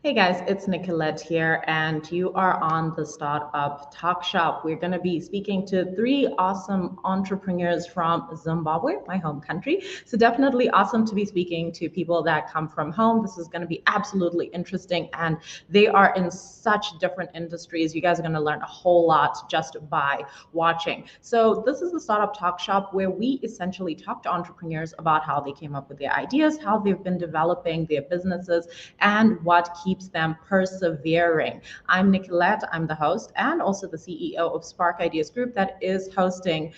Hey guys, it's Nicolette here, and you are on the Startup Talkshop. We're going to be speaking to three awesome entrepreneurs from Zimbabwe, my home country. So definitely awesome to be speaking to people that come from home. This is going to be absolutely interesting, and they are in such different industries. You guys are going to learn a whole lot just by watching. So this is the Startup Talkshop, where we essentially talk to entrepreneurs about how they came up with their ideas, how they've been developing their businesses, and what keeps them persevering. I'm Nicolette, I'm the host and also the CEO of Spark Ideas Group that is hosting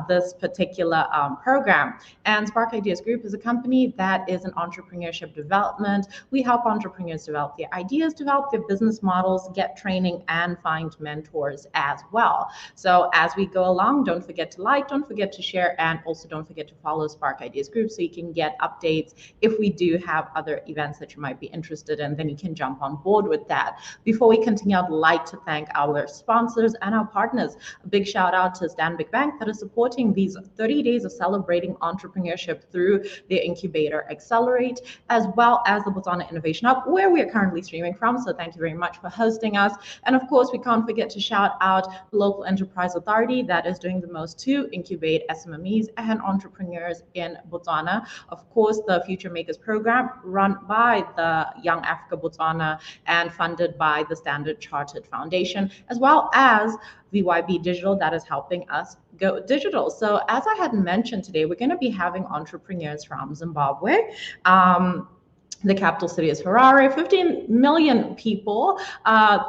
this particular program. And Spark Ideas Group is a company that is an entrepreneurship development. We help entrepreneurs develop their ideas, develop their business models, get training, and find mentors as well. So as we go along, don't forget to like, don't forget to share, and also don't forget to follow Spark Ideas Group so you can get updates if we do have other events that you might be interested in, then you can jump on board with that. Before we continue, I'd like to thank our sponsors and our partners. A big shout out to Stanbic Bank that is supporting these 30 days of celebrating entrepreneurship through their incubator Accelerate, as well as the Botswana Innovation Hub, where we are currently streaming from. So thank you very much for hosting us. And of course, we can't forget to shout out the Local Enterprise Authority that is doing the most to incubate SMMEs and entrepreneurs in Botswana. Of course, the Future Makers program run by the Young Africa Botswana and funded by the Standard Chartered Foundation, as well as VYB Digital that is helping us go digital. So as I had mentioned today, we're going to be having entrepreneurs from Zimbabwe. The capital city is Harare, 15 million people,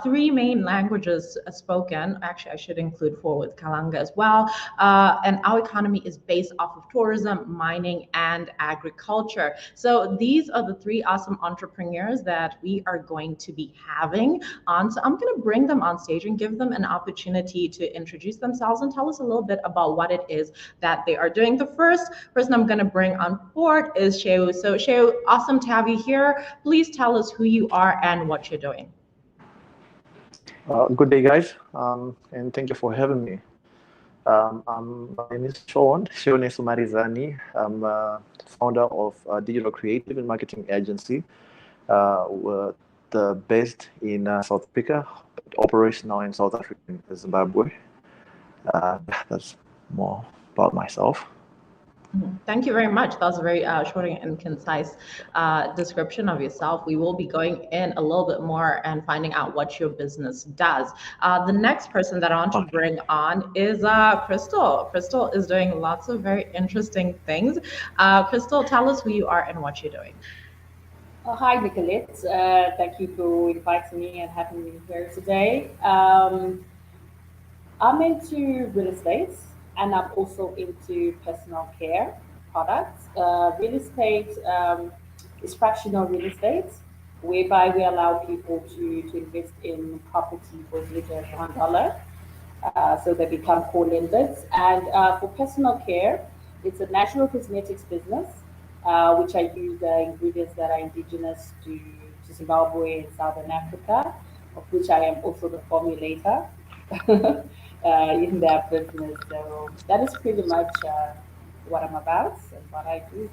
three main languages spoken. Actually, I should include four with Kalanga as well. And our economy is based off of tourism, mining, and agriculture. So these are the three awesome entrepreneurs that we are going to be having on. So I'm going to bring them on stage and give them an opportunity to introduce themselves and tell us a little bit about what it is that they are doing. The first person I'm going to bring on board is Sheunesu. So Sheu, awesome to have you here. Please tell us who you are and what you're doing. Good day, guys, and thank you for having me. My name is Sheunesu Marizani. I'm founder of Digital Creative and Marketing Agency. We're based in South Africa, operational in South Africa and Zimbabwe. That's more about myself. Thank you very much. That was a very short and concise description of yourself. We will be going in a little bit more and finding out what your business does. The next person that I want to bring on is Chrystal. Chrystal is doing lots of very interesting things. Chrystal, tell us who you are and what you're doing. Hi, Nicolette. Thank you for inviting me and having me here today. I'm into real estate. And I'm also into personal care products. Real estate is fractional real estate, whereby we allow people to invest in property for as little as $1. So they become co-lenders. And for personal care, it's a natural cosmetics business, which I use the ingredients that are indigenous to Zimbabwe and Southern Africa, of which I am also the formulator. In that business. So that is pretty much what I'm about and what I do.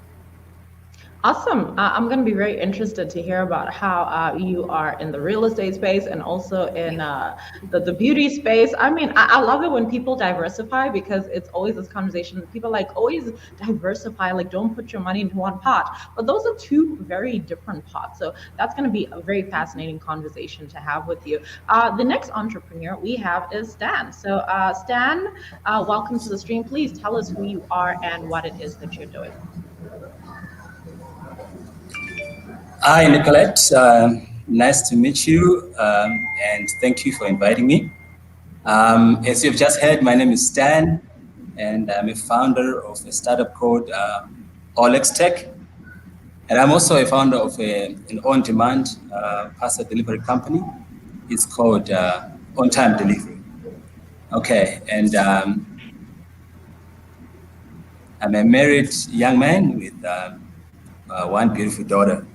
Awesome. I'm going to be very interested to hear about how you are in the real estate space and also in the beauty space. I mean, I love it when people diversify because it's always this conversation. People like always diversify, like don't put your money into one pot. But those are two very different pots. So that's going to be a very fascinating conversation to have with you. The next entrepreneur we have is Stan. So Stan, welcome to the stream. Please tell us who you are and what it is that you're doing. Hi, Nicolette. Nice to meet you, and thank you for inviting me. As you've just heard, my name is Stan, and I'm a founder of a startup called Ollex Tech, and I'm also a founder of an on-demand parcel delivery company. It's called OnTime Delivery. Okay, and I'm a married young man with one beautiful daughter.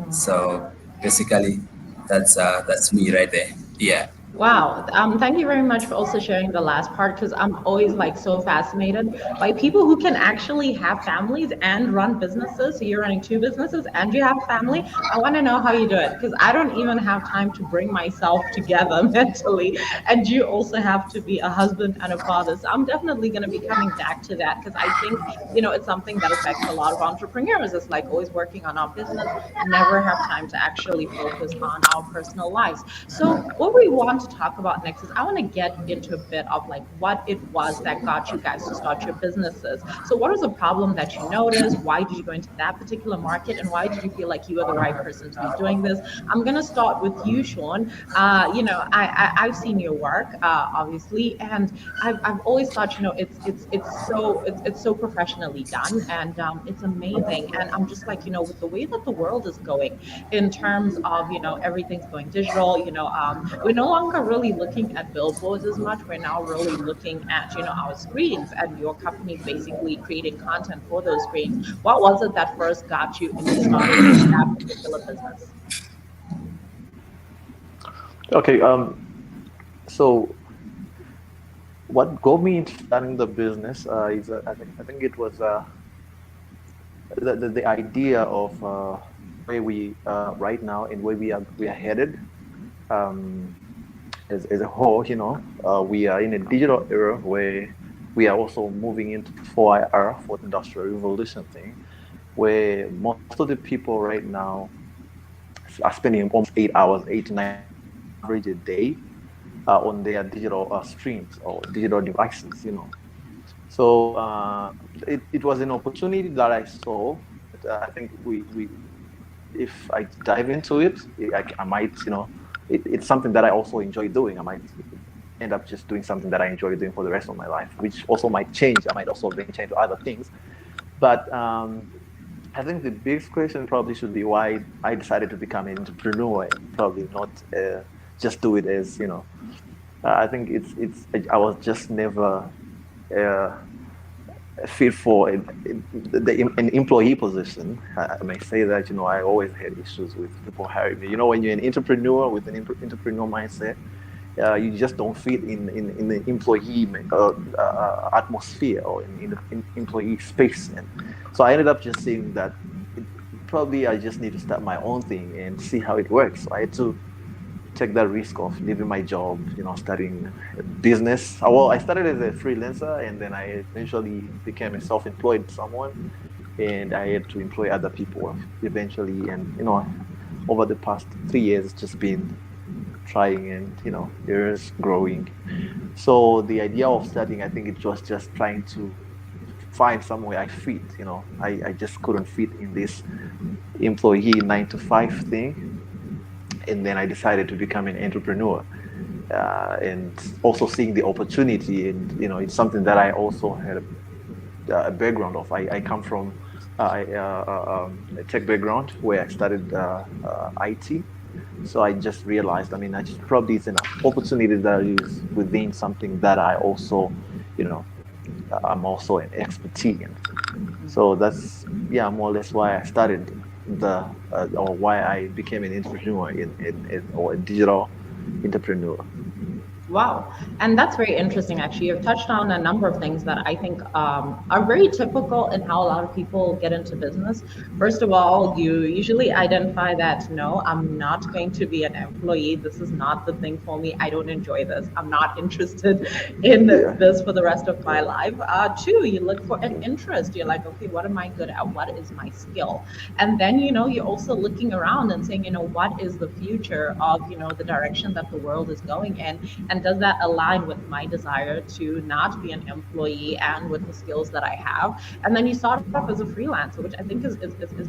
So basically, that's me right there. Yeah. Wow. Thank you very much for also sharing the last part because I'm always like so fascinated by people who can actually have families and run businesses. So you're running two businesses and you have a family. I want to know how you do it because I don't even have time to bring myself together mentally. And you also have to be a husband and a father. So I'm definitely going to be coming back to that because I think, it's something that affects a lot of entrepreneurs. It's like always working on our business, never have time to actually focus on our personal lives. So what we want to talk about next is I want to get into a bit of like what it was that got you guys to start your businesses. So what was the problem that you noticed? Why did you go into that particular market? And why did you feel like you were the right person to be doing this? I'm going to start with you, Sean. I've seen your work, obviously, and I've always thought, it's so professionally done, and it's amazing. And I'm just like, with the way that the world is going, in terms of everything's going digital. We're no longer really looking at billboards as much. We're now really looking at our screens, and your company's basically creating content for those screens. What was it that first got you into starting that particular business? Okay. So what got me into starting the business is I think it was the idea of where we right now and where we are headed um, as a whole. We are in a digital era where we are also moving into 4IR, fourth industrial revolution thing, where most of the people right now are spending almost 8 hours, 8 to 9 average a day on their digital streams or digital devices. So it was an opportunity that I saw. I think we if I dive into it, I might, it's something that I also enjoy doing. I might end up just doing something that I enjoy doing for the rest of my life, which also might change. I might also venture into other things. But I think the biggest question probably should be why I decided to become an entrepreneur and probably not just do it as, I think I was just never uh, fit for an employee position. I may say that, I always had issues with people hiring me. When you're an entrepreneur with an entrepreneur mindset, you just don't fit in the employee atmosphere or in employee space. And so I ended up just saying that probably I just need to start my own thing and see how it works. So I had to take that risk of leaving my job, starting a business. Well, I started as a freelancer and then I eventually became a self-employed someone, and I had to employ other people eventually. And, over the past 3 years, it's just been trying and, years growing. So the idea of starting, I think it was just trying to find somewhere I fit. I just couldn't fit in this employee 9 to 5 thing. And then I decided to become an entrepreneur, and also seeing the opportunity. And it's something that I also had a background of. I come from a tech background where I studied IT. So I just realized, I just probably it's an opportunity that is within something that I also, I'm also an expertise in. So that's more or less why I started or why I became an entrepreneur or a digital entrepreneur. Wow. And that's very interesting, actually. You've touched on a number of things that I think are very typical in how a lot of people get into business. First of all, you usually identify that, no, I'm not going to be an employee. This is not the thing for me. I don't enjoy this. I'm not interested in this for the rest of my life. Two, you look for an interest. You're like, okay, what am I good at? What is my skill? And then, you're also looking around and saying, what is the future of, the direction that the world is going in? And does that align with my desire to not be an employee and with the skills that I have? And then you start off as a freelancer, which I think is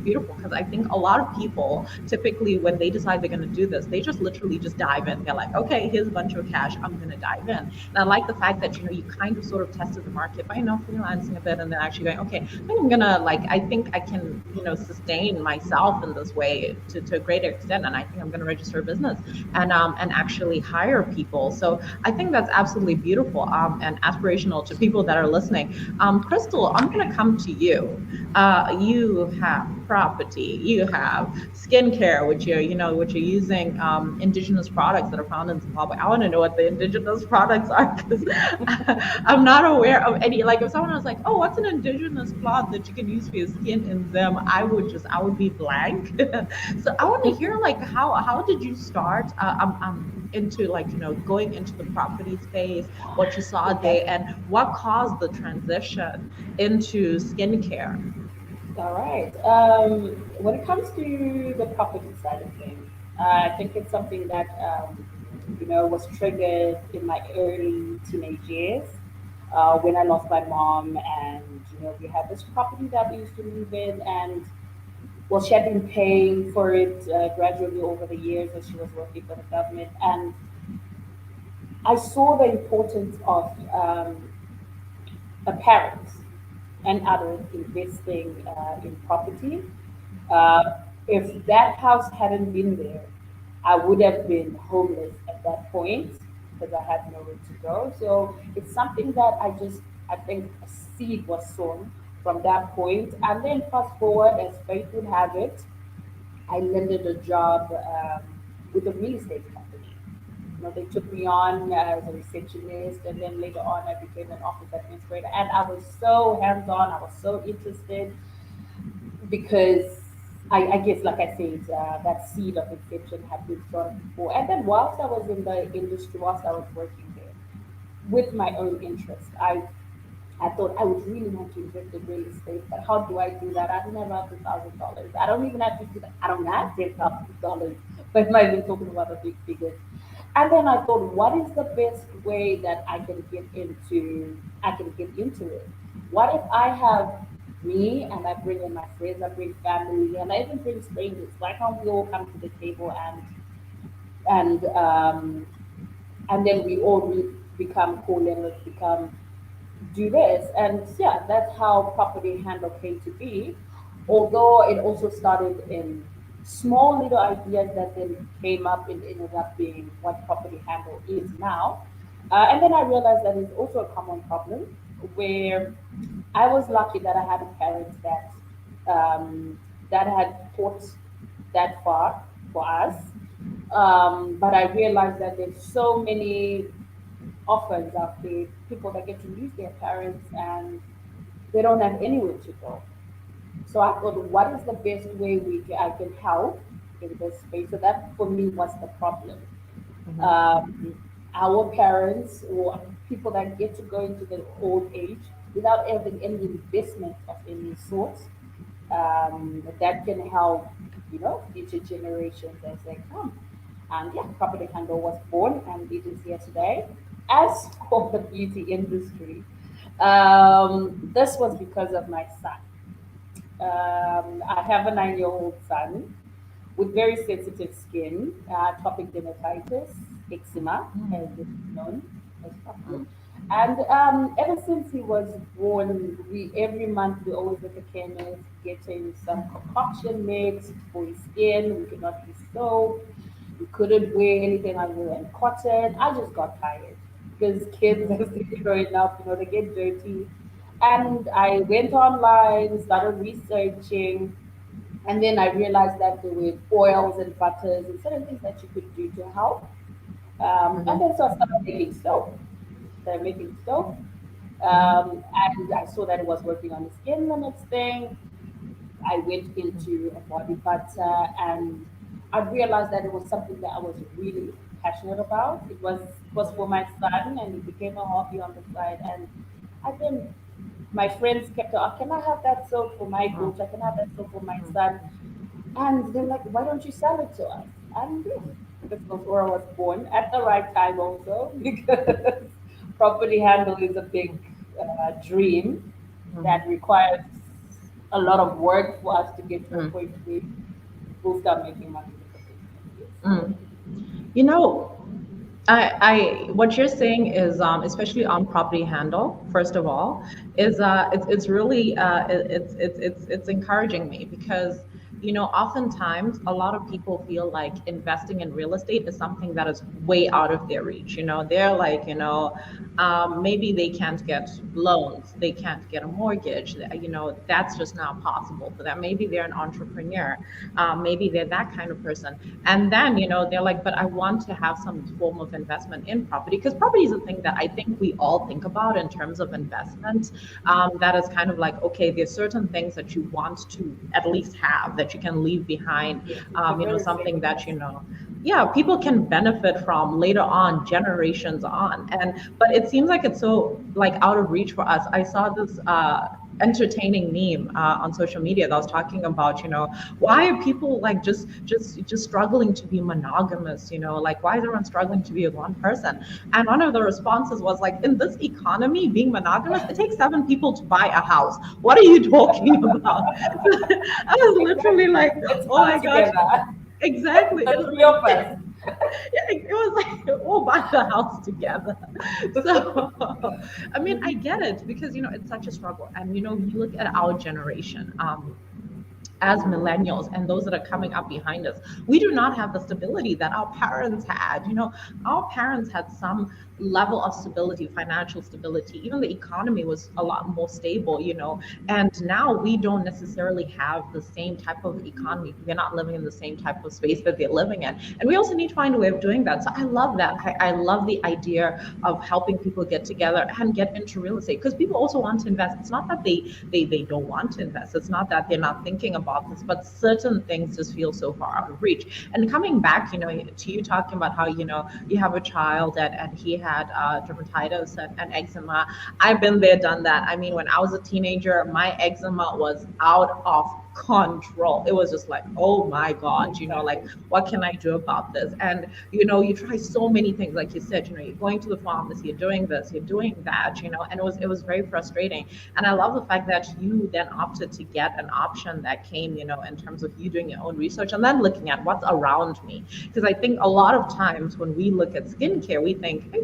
beautiful, because I think a lot of people typically, when they decide they're going to do this, they just literally just dive in. They're like, okay, here's a bunch of cash, I'm going to dive in. And I like the fact that, you kind of sort of tested the market by, freelancing a bit, and then actually going, okay, I think I can, sustain myself in this way to a greater extent. And I think I'm going to register a business and actually hire people. So I think that's absolutely beautiful and aspirational to people that are listening. Chrystal, I'm going to come to you. You have property, you have skincare, which you're using indigenous products that are found in Zimbabwe. I want to know what the indigenous products are, because I'm not aware of any. Like, if someone was like, "Oh, what's an indigenous plant that you can use for your skin in Zim?" I would be blank. So I want to hear, like, how did you start into, like, going into the property space, what you saw there, and what caused the transition into skincare? All right. When it comes to the property side of things, I think it's something that was triggered in my early teenage years when I lost my mom, and we had this property that we used to live in, and well, she had been paying for it gradually over the years as she was working for the government, and I saw the importance of a parent and others investing in property. If that house hadn't been there, I would have been homeless at that point because I had nowhere to go. So it's something that I think a seed was sown from that point. And then fast forward, as fate would have it, I landed a job with a real estate company. They took me on as a receptionist, and then later on, I became an office administrator. And I was so hands-on. I was so interested because I guess, like I said, that seed of inception had been sown before. And then whilst I was in the industry, whilst I was working there, with my own interest, I thought I would really want to invest in real estate, but how do I do that? I don't have $100,000. I don't even have I don't have $10,000. But I'm not even talking about the big figures. And then I thought, what is the best way that I can get into it? What if I have me and I bring in my friends, I bring family, and I even bring strangers? Why can't we all come to the table and and then we all become cool and let's become do this? And yeah, that's how Property Handle came to be. Although it also started in small little ideas that then came up and ended up being what Property Handle is now. And then I realized that it's also a common problem where I was lucky that I had a parent that had thought that far for us. But I realized that there's so many orphans out there, people that get to lose their parents and they don't have anywhere to go. So I thought, what is the best way I can help in this space? So that for me was the problem. Our parents or people that get to go into the old age without having any investment of any sort, that can help, future generations as they come. And yeah, Property Handle was born and it is here today. As for the beauty industry, this was because of my son. I have a 9-year-old son with very sensitive skin, atopic dermatitis, eczema, as it's known as popular. And ever since he was born, every month we always at the chemist getting some concoction mix for his skin. We could not use soap. We couldn't wear anything other than cotton. I just got tired because kids, as they're growing up, they get dirty. And I went online, started researching, and then I realized that there were oils and butters and certain things that you could do to help. And then so I started making soap. Started making soap. And I saw that it was working on the skin. The next thing, I went into a body butter, and I realized that it was something that I was really passionate about. It was for my son, and it became a hobby on the side. And I then my friends kept on, can I have that soap for my daughter? Can I have that soap for my son? And they're like, why don't you sell it to us? And yeah, this was where I was born at the right time also, because Property Handle is a big dream that requires a lot of work for us to get to a point where we'll start making money with the business. Mm. You know, what you're saying is, especially on Property Handle, first of all, is it's really it's encouraging me because oftentimes a lot of people feel like investing in real estate is something that is way out of their reach. They're like, maybe they can't get loans, they can't get a mortgage. That's just not possible for them. Maybe they're an entrepreneur, maybe they're that kind of person. And then, they're like, but I want to have some form of investment in property, because property is a thing that I think we all think about in terms of investment. That is kind of like, okay, there's certain things that you want to at least have that you can leave behind, something that, people can benefit from later on, generations on. But it seems like it's so like out of reach for us. I saw this entertaining meme on social media that was talking about, why are people like just struggling to be monogamous? Like, why is everyone struggling to be with one person? And one of the responses was like, in this economy, being monogamous, it takes 7 people to buy a house. What are you talking about? I was literally like, oh my gosh. Exactly. It was like, we'll buy the house together. So, I mean, I get it, because, it's such a struggle. And, you look at our generation, as millennials and those that are coming up behind us, we do not have the stability that our parents had. Our parents had some level of stability, financial stability. Even the economy was a lot more stable, and now we don't necessarily have the same type of economy. We're not living in the same type of space that they're living in. And we also need to find a way of doing that. So I love that. I love the idea of helping people get together and get into real estate, because people also want to invest. It's not that they don't want to invest. It's not that they're not thinking about this, but certain things just feel so far out of reach. And coming back, to you talking about how, you have a child and he had dermatitis and eczema. I've been there, done that. I mean, when I was a teenager, my eczema was out of control. It was just like, oh my God, like, what can I do about this? And, you try so many things, like you said, you're going to the pharmacy, you're doing this, you're doing that, and it was very frustrating. And I love the fact that you then opted to get an option that came, in terms of you doing your own research and then looking at what's around me. Because I think a lot of times when we look at skincare, we think,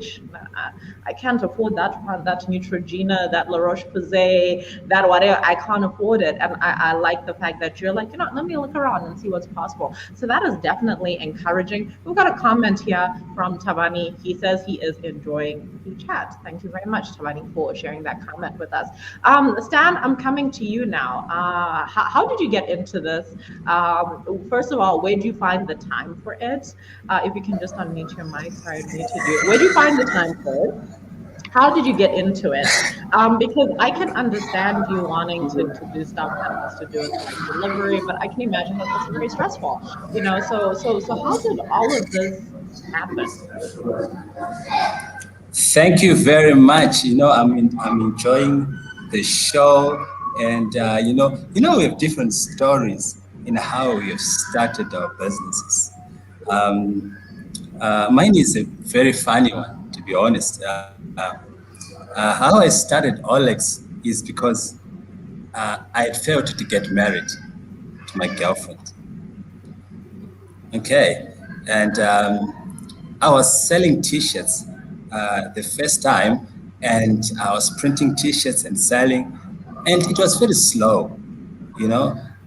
I can't afford that Neutrogena, that La Roche-Posay, that whatever, I can't afford it. And I like the fact that you're like, let me look around and see what's possible. So that is definitely encouraging. We've got a comment here from Tabani. He says he is enjoying the chat. Thank you very much, Tabani, for sharing that comment with us. Stan, I'm coming to you now. How did you get into this? First of all, where did you find the time for it? If you can just unmute your mic. Sorry, I muted you. Where did you find the time for it? How did you get into it? Because I can understand you wanting to do stuff that has to do with like delivery, but I can imagine that that's very stressful. So how did all of this happen? Thank you very much. I'm enjoying the show, and we have different stories in how we have started our businesses. Mine is a very funny one, to be honest. How I started Ollex is because I had failed to get married to my girlfriend. Okay, and I was selling T-shirts the first time, and I was printing T-shirts and selling, and it was very slow.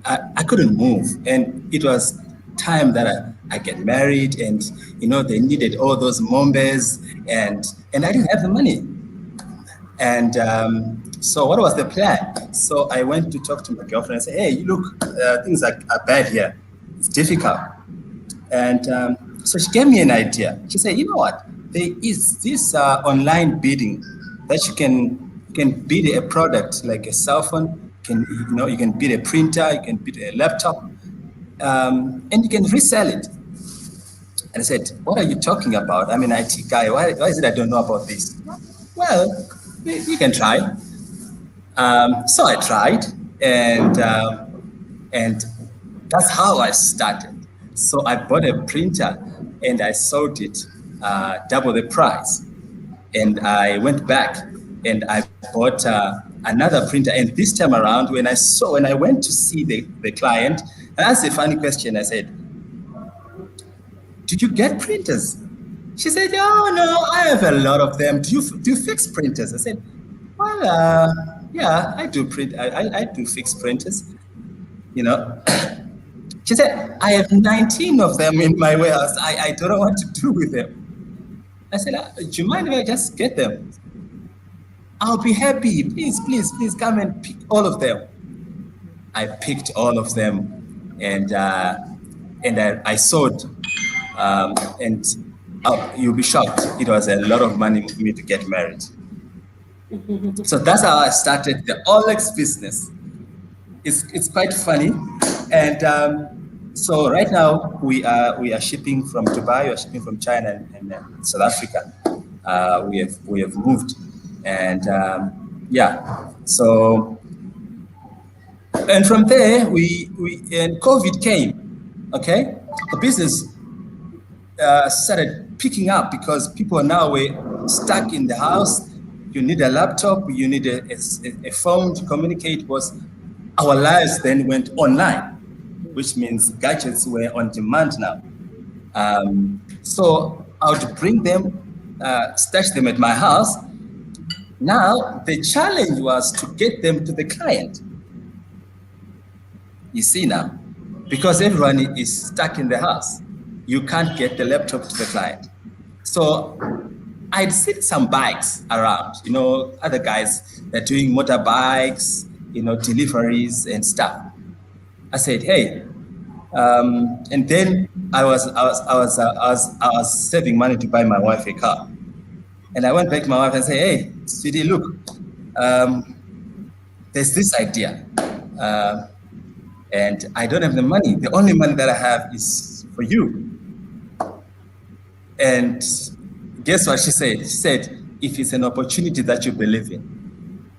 I couldn't move, and it was time that I get married, and they needed all those mombes, and I didn't have the money. And so what was the plan? So I went to talk to my girlfriend and say, hey, look, things are bad here. It's difficult. And so she gave me an idea. She said, you know what? There is this online bidding that you can bid a product like a cell phone. You can bid a printer, you can bid a laptop, and you can resell it. And I said, what are you talking about? I'm an IT guy. Why is it I don't know about this? Well, you can try. So I tried, and that's how I started. So I bought a printer and I sold it double the price. And I went back and I bought another printer. And this time around, when I went to see the client, I asked a funny question. I said, did you get printers? She said, oh, no, I have a lot of them. Do you fix printers? I said, well, yeah, I do print. I do fix printers, She said, I have 19 of them in my warehouse. I don't know what to do with them. I said, do you mind if I just get them? I'll be happy. Please, please, please come and pick all of them. I picked all of them, and I sold. And you'll be shocked. It was a lot of money for me to get married. So that's how I started the Ollex business. It's quite funny, and so right now we are shipping from Dubai, we are shipping from China and South Africa. We have moved, and yeah. So and from there and COVID came. Okay, the business started picking up because people now were stuck in the house. You need a laptop, you need a phone to communicate. Our lives then went online, which means gadgets were on demand now. So I would bring them, stash them at my house. Now the challenge was to get them to the client. You see now, because everyone is stuck in the house, you can't get the laptop to the client. So I'd see some bikes around, other guys that are doing motorbikes, deliveries and stuff. I said, hey, and then I was saving money to buy my wife a car. And I went back to my wife and said, hey, sweetie, look, there's this idea. And I don't have the money. The only money that I have is for you. And guess what she said? She said, if it's an opportunity that you believe in,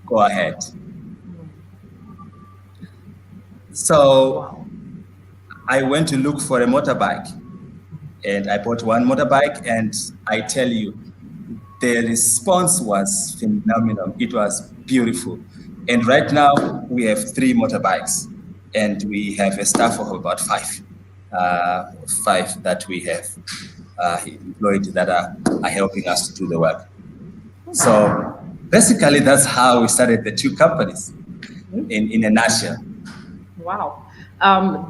go ahead. So I went to look for a motorbike, and I bought one motorbike, and I tell you, the response was phenomenal. It was beautiful. And right now we have 3 motorbikes, and we have a staff of about 5 that we have employed that are helping us to do the work. So basically that's how we started the 2 companies in a nutshell. Wow.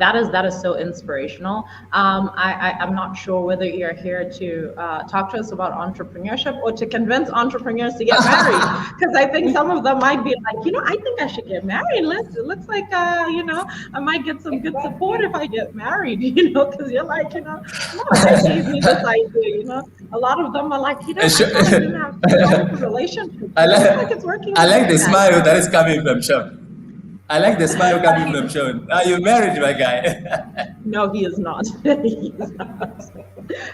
That is so inspirational. I'm not sure whether you're here to talk to us about entrepreneurship or to convince entrepreneurs to get married, because I think some of them might be like, I think I should get married. It looks like, I might get some good support if I get married, because you're like, no, they gave me this idea, A lot of them are like, I didn't have a relationship. I like it's working. I like the smile that is coming from Sean. I like the smile coming from Sean. Are you married, my guy? No, he is not. He is not.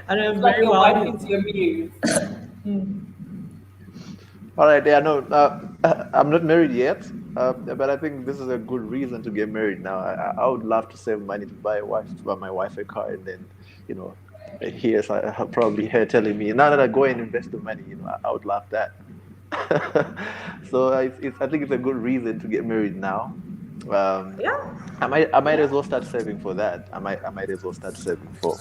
I know like very your well. wife into your muse. All right, yeah, no, I'm not married yet, but I think this is a good reason to get married now. I would love to save money to buy my wife a car, and then, here's probably her telling me, now that I go and invest the money, I would love that. So I think it's a good reason to get married now. Yeah. I might as well start saving for that. I might as well start saving for.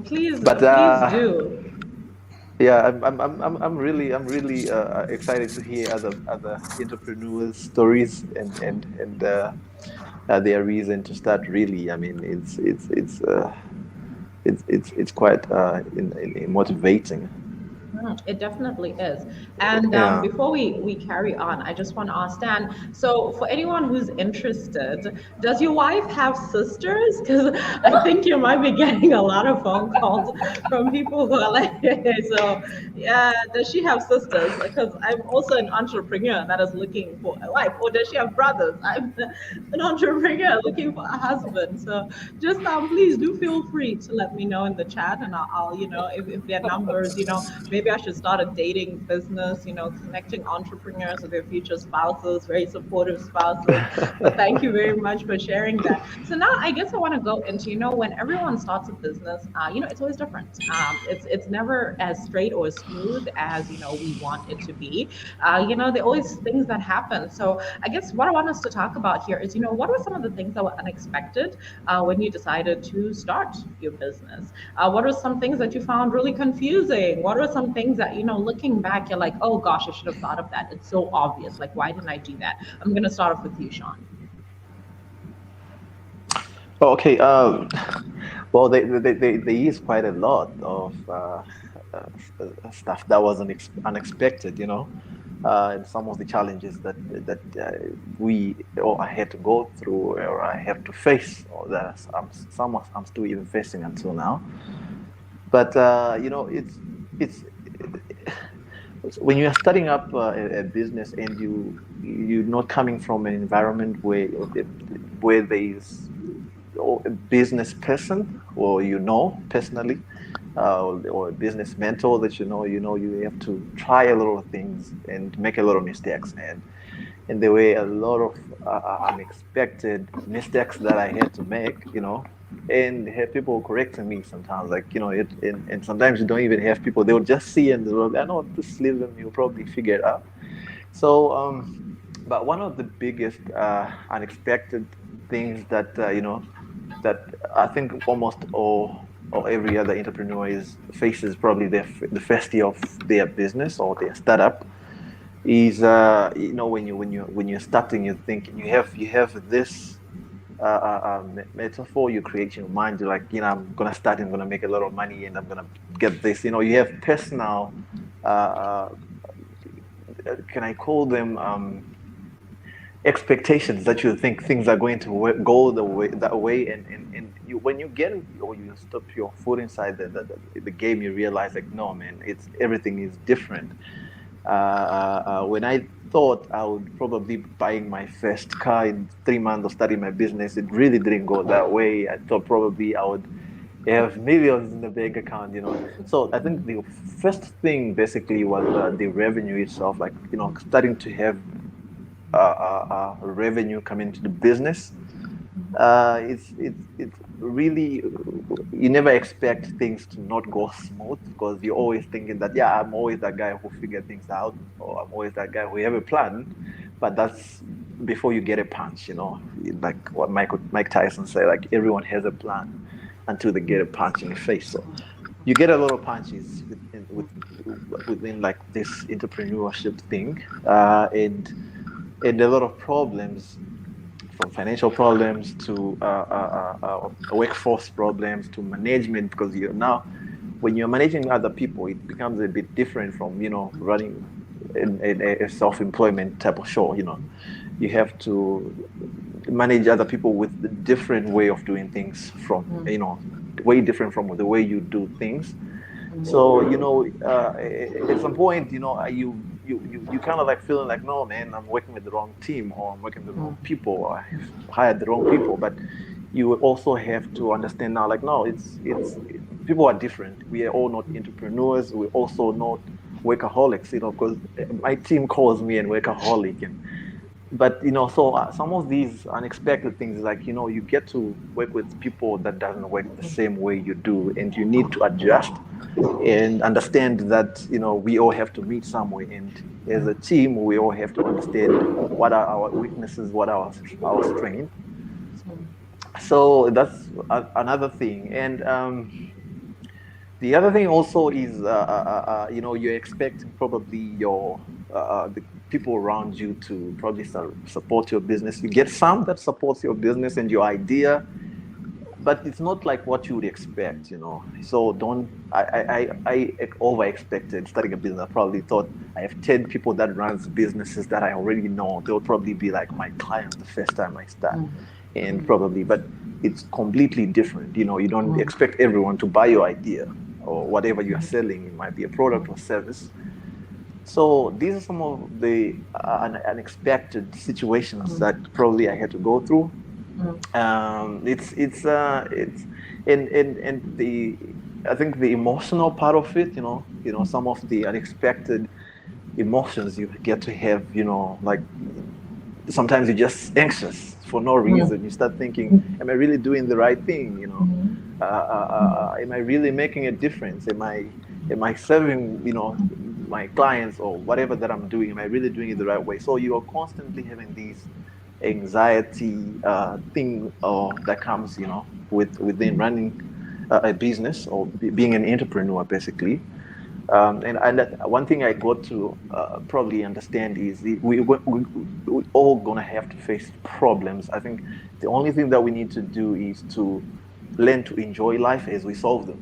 Please do. Yeah, I'm really excited to hear other entrepreneurs' stories and their reason to start. Really, I mean, it's quite motivating. It definitely is. And before we carry on, I just want to ask Stan, so for anyone who's interested, does your wife have sisters? Because I think you might be getting a lot of phone calls from people who are like, so yeah, does she have sisters? Because I'm also an entrepreneur that is looking for a wife. Or does she have brothers? I'm an entrepreneur looking for a husband. So just please do feel free to let me know in the chat, and I'll if their numbers, maybe I should start a dating business, connecting entrepreneurs with their future spouses, very supportive spouses. But thank you very much for sharing that. So now I guess I want to go into, when everyone starts a business, it's always different. It's never as straight or as smooth as, we want it to be. There are always things that happen. So I guess what I want us to talk about here is, what were some of the things that were unexpected when you decided to start your business? What are some things that you found really confusing? What are some things that, looking back, you're like, oh gosh, I should have thought of that. It's so obvious. Like, why didn't I do that? I'm going to start off with you, Sean. Okay. Well, there is quite a lot of stuff that wasn't unexpected, and some of the challenges that we or I had to go through or I have to face, or that I'm still even facing until now. But it's when you are starting up a business and you're not coming from an environment where there is or a business person or personally or a business mentor that you have to try a lot of things and make a lot of mistakes, and there were a lot of unexpected mistakes that I had to make, and have people correcting me sometimes, like, and sometimes you don't even have people, they'll just see and they'll, I know, just leave them, you'll probably figure it out. So but one of the biggest unexpected things that that I think almost all or every other entrepreneur faces probably the first year of their business or their startup is when you're starting, you think you have this metaphor you create in your mind. You're like, I'm gonna start, I'm gonna make a lot of money, and I'm gonna get this. You have personal, uh, can I call them expectations that you think things are going to go that way, and you when you get or you stop your foot inside the game, you realize, like, no, man, it's everything is different. When I thought I would probably be buying my first car in 3 months of starting my business, it really didn't go that way. I thought probably I would have millions in the bank account. So I think the first thing basically was the revenue itself, like, starting to have revenue come into the business. It's really, you never expect things to not go smooth, because you're always thinking that, yeah, I'm always that guy who figure things out, or I'm always that guy who have a plan. But that's before you get a punch, like what Mike Tyson said, like, everyone has a plan until they get a punch in the face. So you get a lot of punches within like this entrepreneurship thing, and a lot of problems, from financial problems to workforce problems to management, because when you're managing other people, it becomes a bit different from running a self-employment type of show. You have to manage other people with a different way of doing things, from way different from the way you do things. So at some point, you kind of like feeling like, no, man, I'm working with the wrong team, or I'm working with the wrong people, or I've hired the wrong people. But you also have to understand now, like, no, it's people are different. We are all not entrepreneurs. We're also not workaholics, because my team calls me a workaholic, but so some of these unexpected things, like, you get to work with people that doesn't work the same way you do, and you need to adjust and understand that we all have to meet somewhere, and as a team we all have to understand what are our weaknesses, what are our strengths. So that's another thing. And the other thing also is you're expecting probably the people around you to probably support your business. You get some that supports your business and your idea, but it's not like what you would expect. So don't I over expected starting a business. I probably thought I have 10 people that runs businesses that I already know. They'll probably be like my clients the first time I start. And probably, but it's completely different. You don't expect everyone to buy your idea or whatever you are selling. It might be a product or service. So these are some of the unexpected situations that probably I had to go through. It's and the I think the emotional part of it, some of the unexpected emotions you get to have, like sometimes you're just anxious for no reason. You start thinking, am I really doing the right thing? Am I really making a difference? Am I serving, my clients or whatever that I'm doing? Am I really doing it the right way? So you are constantly having these anxiety thing that comes, within running a business or being an entrepreneur, basically. And that, one thing I got to probably understand is we all gonna have to face problems. I think the only thing that we need to do is to learn to enjoy life as we solve them,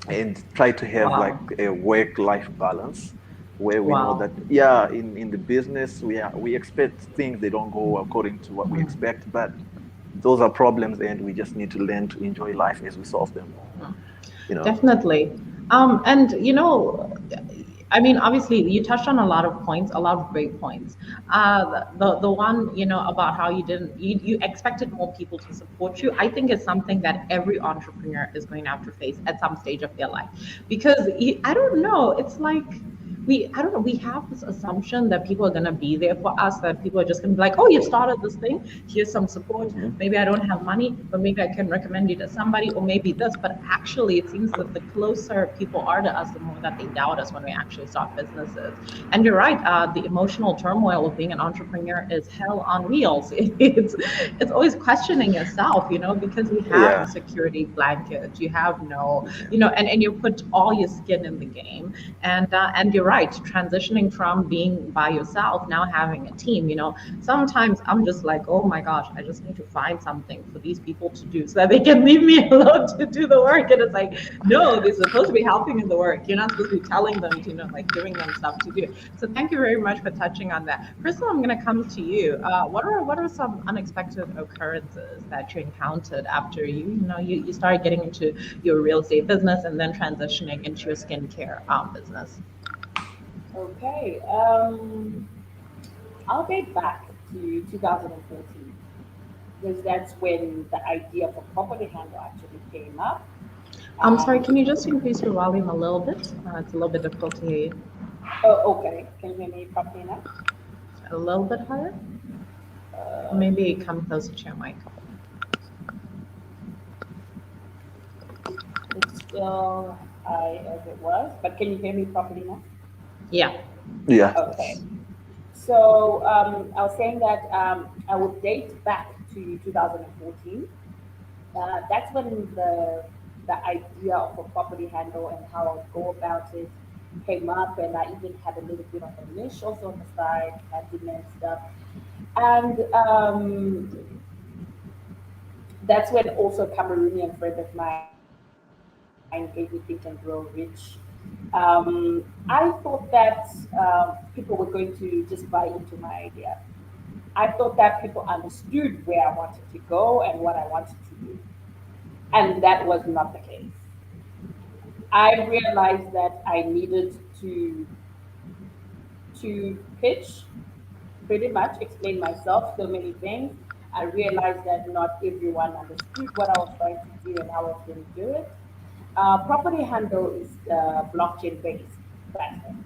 and try to have like Wow. a work-life balance where we know Wow. that, yeah, in the business we expect things, they don't go according to what we expect, but those are problems and we just need to learn to enjoy life as we solve them, you know. Definitely. And I mean, obviously, you touched on a lot of points, a lot of great points. The one, about how you expected more people to support you. I think is something that every entrepreneur is going to have to face at some stage of their life, because I don't know, it's like I don't know, we have this assumption that people are going to be there for us, that people are just going to be like, oh, you started this thing, here's some support. Maybe I don't have money, but maybe I can recommend you to somebody, or maybe this. But actually, it seems that the closer people are to us, the more that they doubt us when we actually start businesses. And you're right, the emotional turmoil of being an entrepreneur is hell on wheels. It's always questioning yourself, because you have the Yeah. security blanket, you have no, and you put all your skin in the game. And you're right, transitioning from being by yourself, now having a team. Sometimes I'm just like, oh my gosh, I just need to find something for these people to do so that they can leave me alone to do the work. And it's like, no, they're supposed to be helping in the work. You're not supposed to be telling them to, like giving them stuff to do. So thank you very much for touching on that. Chrystal, I'm going to come to you. What are some unexpected occurrences that you encountered after you started getting into your real estate business and then transitioning into your skincare business? Okay. I'll get back to 2014 because that's when the idea for property handle actually came up. I'm sorry, Um, can you just increase your volume a little bit? It's a little bit difficult to hear you. oh, okay. Can you hear me properly now? A little bit higher? Or Uh, maybe come closer to your mic. it's still high as it was, but can you hear me properly now? Yeah. Yeah. Okay. So I was saying that I would date back to 2014. That's when the idea of a property handle and how I would go about it came up, and I even had a little bit of a niche also on the side, handyman stuff, and that's when also a Cameroonian friend of mine gave me Think and Grow Rich. I thought that people were going to just buy into my idea. I thought that people understood where I wanted to go and what I wanted to do. And that was not the case. I realized that I needed to pitch, pretty much explain myself, so many things. I realized that not everyone understood what I was trying to do and how I was going to do it. Property Handle is blockchain-based platform.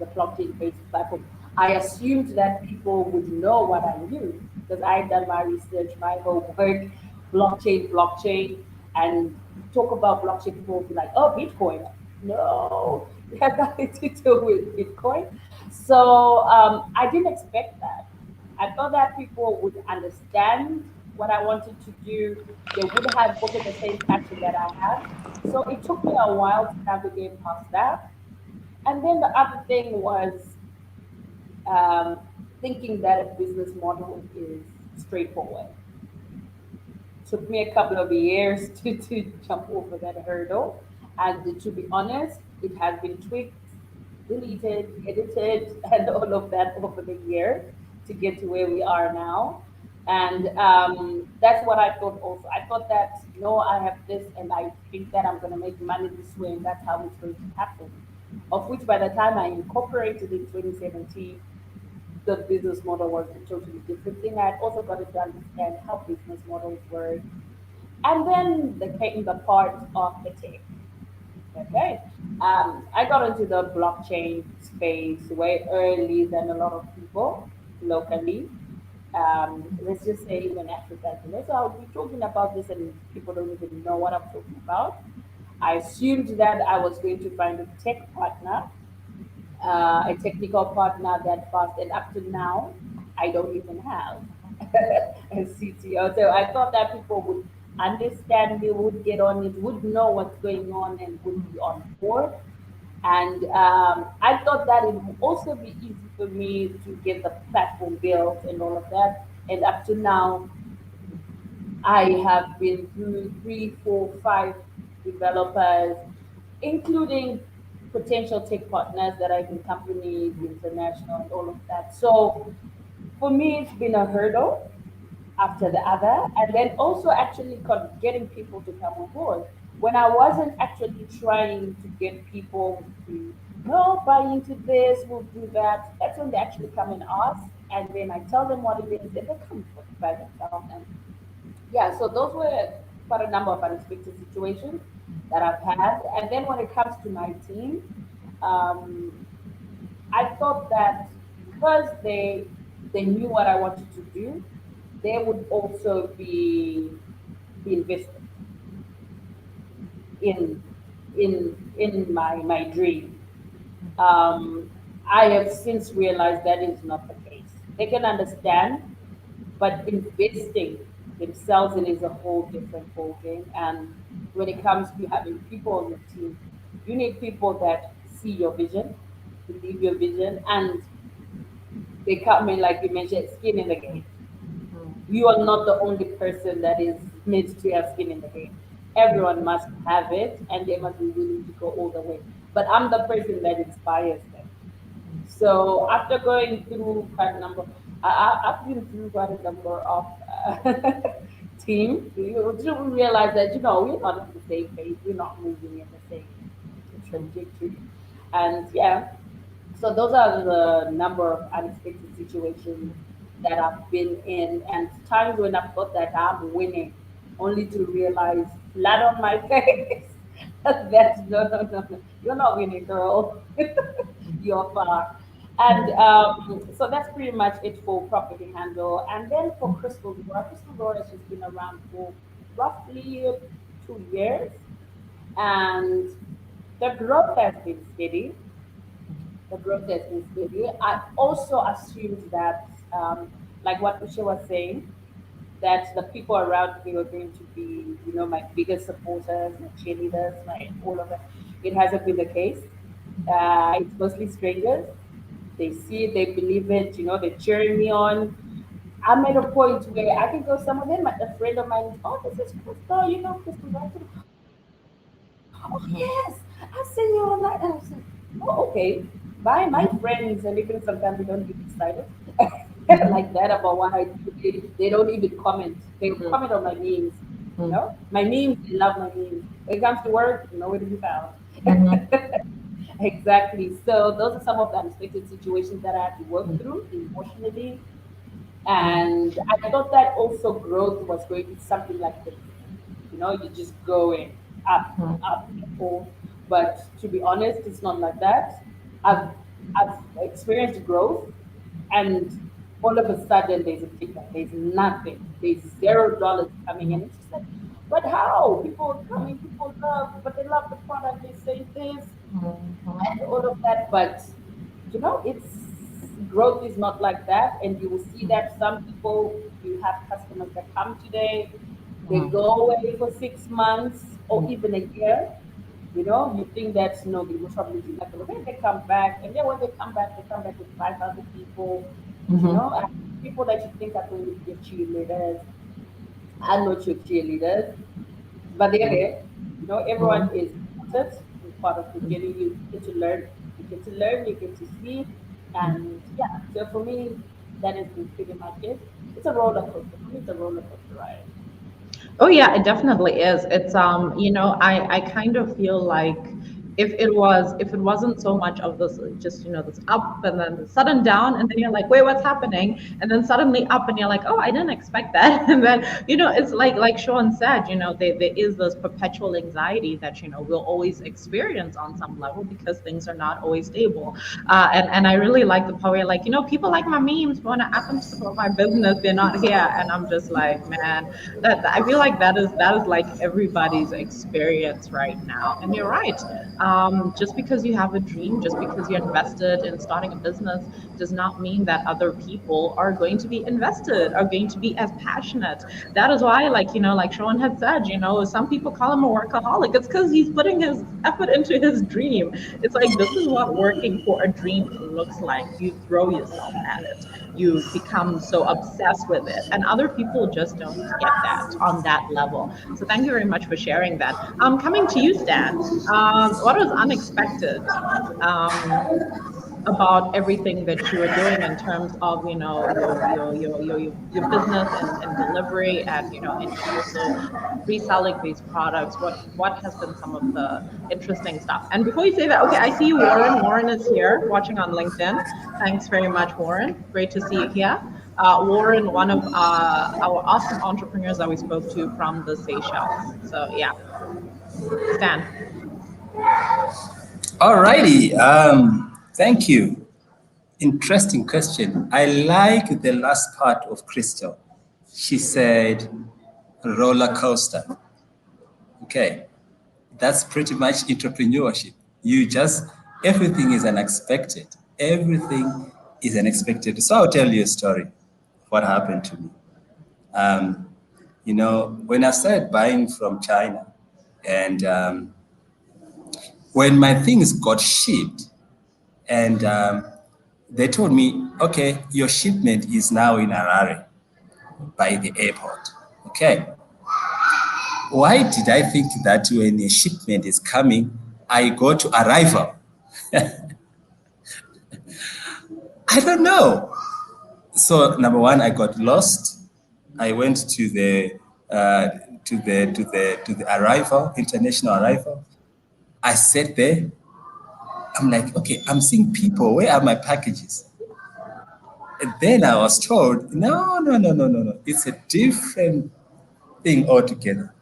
The blockchain-based platform. I assumed that people would know what I knew because I had done my research, my homework, blockchain, and talk about blockchain. People will be like, "Oh, Bitcoin." No, it has nothing to do with Bitcoin. So I didn't expect that. I thought that people would understand what I wanted to do. They would have also the same passion that I had. So it took me a while to navigate past that. And then the other thing was um, thinking that a business model is straightforward. Took me a couple of years to jump over that hurdle. And to be honest, it has been tweaked, deleted, edited, and all of that over the years to get to where we are now. And that's what I thought also. I thought that, no, I have this and I think that I'm going to make money this way and that's how it's going to happen. Of which by the time I incorporated in 2017, the business model was a totally different thing. I had also got to understand how business models work. And then there came the part of the tech. Okay. I got into the blockchain space way early than a lot of people locally. Let's just say even Africa. So I'll be talking about this and people don't even know what I'm talking about. I assumed that I was going to find a tech partner, a technical partner that fast, and up to now, I don't even have a CTO. So I thought that people would understand me, would get on it, would know what's going on, and would be on board. And I thought that it would also be easy for me to get the platform built and all of that. And up to now, I have been through 3, 4, 5 developers, including potential tech partners that are in companies, international, and all of that. So for me, it's been a hurdle after the other, and then also actually getting people to come on board. When I wasn't actually trying to get people to no buy into this, we'll do that. That's when they actually come and ask, and then I tell them what it is, and they come by themselves. And yeah, so those were quite a number of unexpected situations that I've had. And then when it comes to my team, um, I thought that because they knew what I wanted to do, they would also be invested in my dream. Um, I have since realized that is not the case. They can understand, but investing themselves in is a whole different ballgame. And when it comes to having people on your team, you need people that see your vision, believe your vision, and they come in, like you mentioned, skin in the game. You are not the only person that is meant to have skin in the game. Everyone must have it, and they must be willing to go all the way. But I'm the person that inspires them. So after going through quite a number, I've been through quite a number of teams. You realize that we're not on the same page. We're not moving in the same trajectory, and yeah. So those are the number of unexpected situations that I've been in, and times when I thought that I'm winning, only to realize flat on my face that no, you're not winning, girl. You're far. And so that's pretty much it for Property Handle. And then for Crystal Door has just been around for roughly 2 years, and the growth has been steady. The growth has been steady. I also assumed that, like what Usha was saying, that the people around me were going to be, my biggest supporters, my cheerleaders, my all of it. It hasn't been the case. It's mostly strangers. They see it, they believe it, they're cheering me on. I'm at a point where I can go, some of them, a friend of mine, oh, this is Chrystal, Chrystal, right? Oh, yes, I've seen you on that. And I said, oh, okay. By my friends, and even sometimes they don't get excited like that about what I do. They don't even comment. They comment on my memes. My memes, they love my memes. When it comes to work, nowhere to be found. Exactly. So those are some of the unexpected situations that I had to work through emotionally. And I thought that also growth was going to be something like this. You're just going up, up, up. But to be honest, it's not like that. I've I've experienced growth, and all of a sudden there's a ticker. There's nothing. There's $0 coming in. It's just like, but how? People are coming, people love, but they love the product. They say this and all of that. But it's growth is not like that, and you will see that some people, you have customers that come today, they go away for 6 months or even a year. You think that no, they will probably do like, okay, they come back, and then when they come back with 5,000 people. And people that you think are going to be your cheerleaders are not your cheerleaders, but they're there. Everyone is important, part of the journey. You get to learn, you get to see, and yeah. So for me, that has been pretty much it. It's a roller coaster. For me, it's a roller coaster ride. Oh yeah, it definitely is. It's I kind of feel like if it wasn't so much of this just this up and then the sudden down, and then you're like, wait, what's happening? And then suddenly up and you're like, oh, I didn't expect that. And then it's like Sean said, there is this perpetual anxiety that we'll always experience on some level because things are not always stable. And I really like the part where like people like my memes, but when it happens to support my business, they're not here. And I'm just like, man, that I feel like that is like everybody's experience right now. And you're right. Just because you have a dream, just because you're invested in starting a business, does not mean that other people are going to be invested, are going to be as passionate. That is why, like, like Sean had said, some people call him a workaholic. It's because he's putting his effort into his dream. It's like, this is what working for a dream looks like. You throw yourself at it. You become so obsessed with it. And other people just don't get that on that level. So thank you very much for sharing that. Coming to you, Stan, what was unexpected about everything that you are doing in terms of your business and delivery and also reselling these products? What has been some of the interesting stuff? And before you say that, okay, I see you, Warren. Warren is here watching on LinkedIn. Thanks very much, Warren. Great to see you here. Warren, one of our awesome entrepreneurs that we spoke to from the Seychelles. So yeah, Stan. Alrighty. Thank you. Interesting question. I like the last part of Chrystal. She said roller coaster. Okay. That's pretty much entrepreneurship. Everything is unexpected. Everything is unexpected. So I'll tell you a story. What happened to me. When I started buying from China and when my things got shipped and they told me, okay, your shipment is now in Harare by the airport. Okay. Why did I think that when a shipment is coming, I go to arrival? I don't know. So number one, I got lost. I went to the arrival, international arrival. I sat there. I'm like, okay, I'm seeing people. Where are my packages? And then I was told, no. It's a different thing altogether.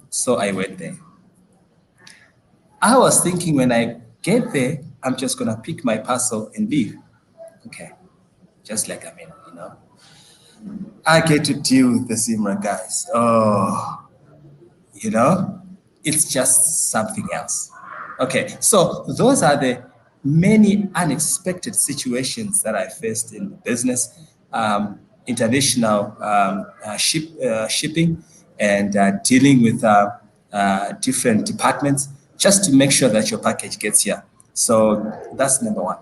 So I went there. I was thinking when I get there, I'm just going to pick my parcel and leave. Okay. Just like I get to deal with the Zimra guys. Oh, it's just something else. Okay, so those are the many unexpected situations that I faced in business, international shipping, and dealing with different departments just to make sure that your package gets here. So that's number one.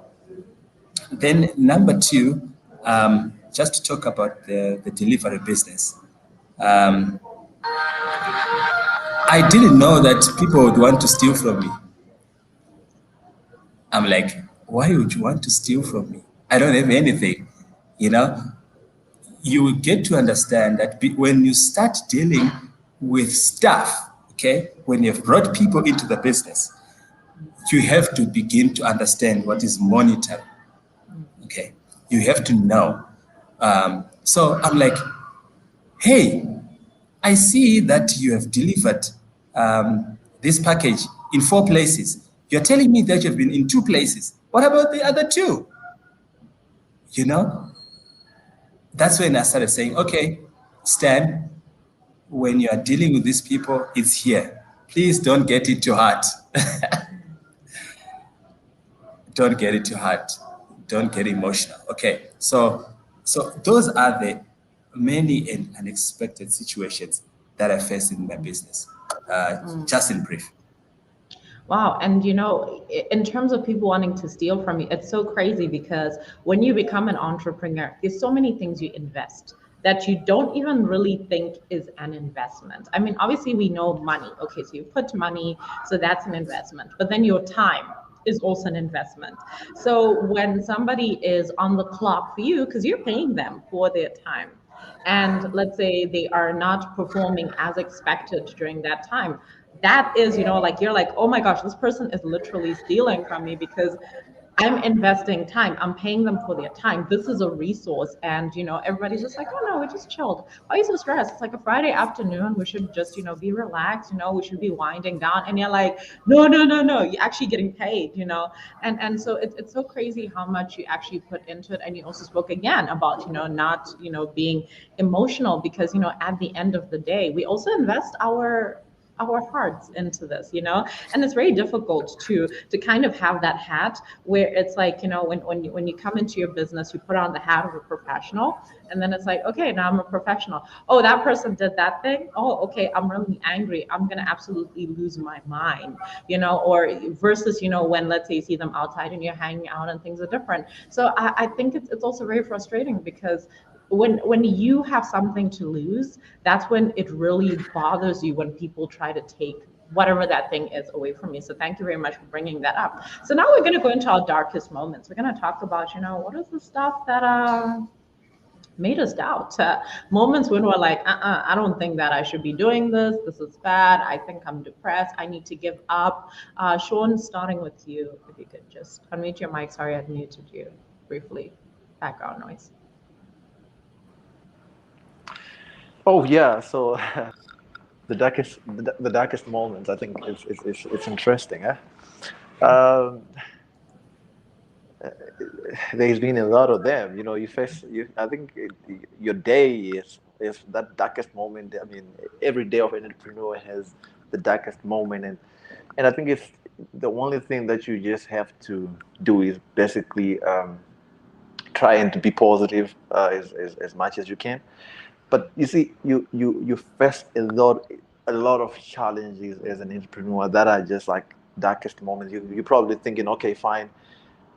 Then number two, just to talk about the delivery business. I didn't know that people would want to steal from me. I'm like, why would you want to steal from me? I don't have anything. You will get to understand that when you start dealing with staff, okay, when you've brought people into the business, you have to begin to understand what is monitoring. Okay, you have to know. So I'm like, hey, I see that you have delivered this package in 4 places. You're telling me that you've been in 2 places. What about the other 2? That's when I started saying, okay, Stan, when you are dealing with these people, it's here. Please don't get it too hard. Don't get it too hard. Don't get emotional. Okay, so those are the many and unexpected situations that I faced in my business, just in brief. Wow. And in terms of people wanting to steal from you, it's so crazy because when you become an entrepreneur, there's so many things you invest that you don't even really think is an investment. I mean, obviously we know money. Okay, so you put money, so that's an investment, but then your time is also an investment. So when somebody is on the clock for you, because you're paying them for their time, and let's say they are not performing as expected during that time, that is, like, you're like, oh my gosh, this person is literally stealing from me because I'm investing time. I'm paying them for their time. This is a resource. And, everybody's just like, oh no, we're just chilled. Why are you so stressed? It's like a Friday afternoon. We should just, be relaxed, we should be winding down. And you're like, no, you're actually getting paid, And so it's so crazy how much you actually put into it. And you also spoke again about, not, being emotional because, at the end of the day, we also invest our our hearts into this, you know. And it's very difficult to kind of have that hat where it's like, you know, when you come into your business, you put on the hat of a professional, and then it's like, okay, now I'm a professional. Oh, that person did that thing. Oh, okay, I'm really angry. I'm gonna absolutely lose my mind, you know. Or versus, you know, when let's say you see them outside and you're hanging out and things are different. So I think it's also very frustrating because when you have something to lose, that's when it really bothers you when people try to take whatever that thing is away from you. So thank you very much for bringing that up. So now we're going to go into our darkest moments. We're going to talk about, you know, what is the stuff that made us doubt, moments when we're like, I don't think that I should be doing this. This is bad. I think I'm depressed. I need to give up. Sean, starting with you, if you could just unmute your mic. Sorry, I muted you briefly. Background noise. Oh yeah, so the darkest moments. I think it's interesting. There's been a lot of them. You know, I think your day is that darkest moment. I mean, every day of an entrepreneur has the darkest moment, and I think it's the only thing that you just have to do is basically trying to be positive as much as you can. But you see, you face a lot of challenges as an entrepreneur that are just like darkest moments. You're probably thinking, okay, fine,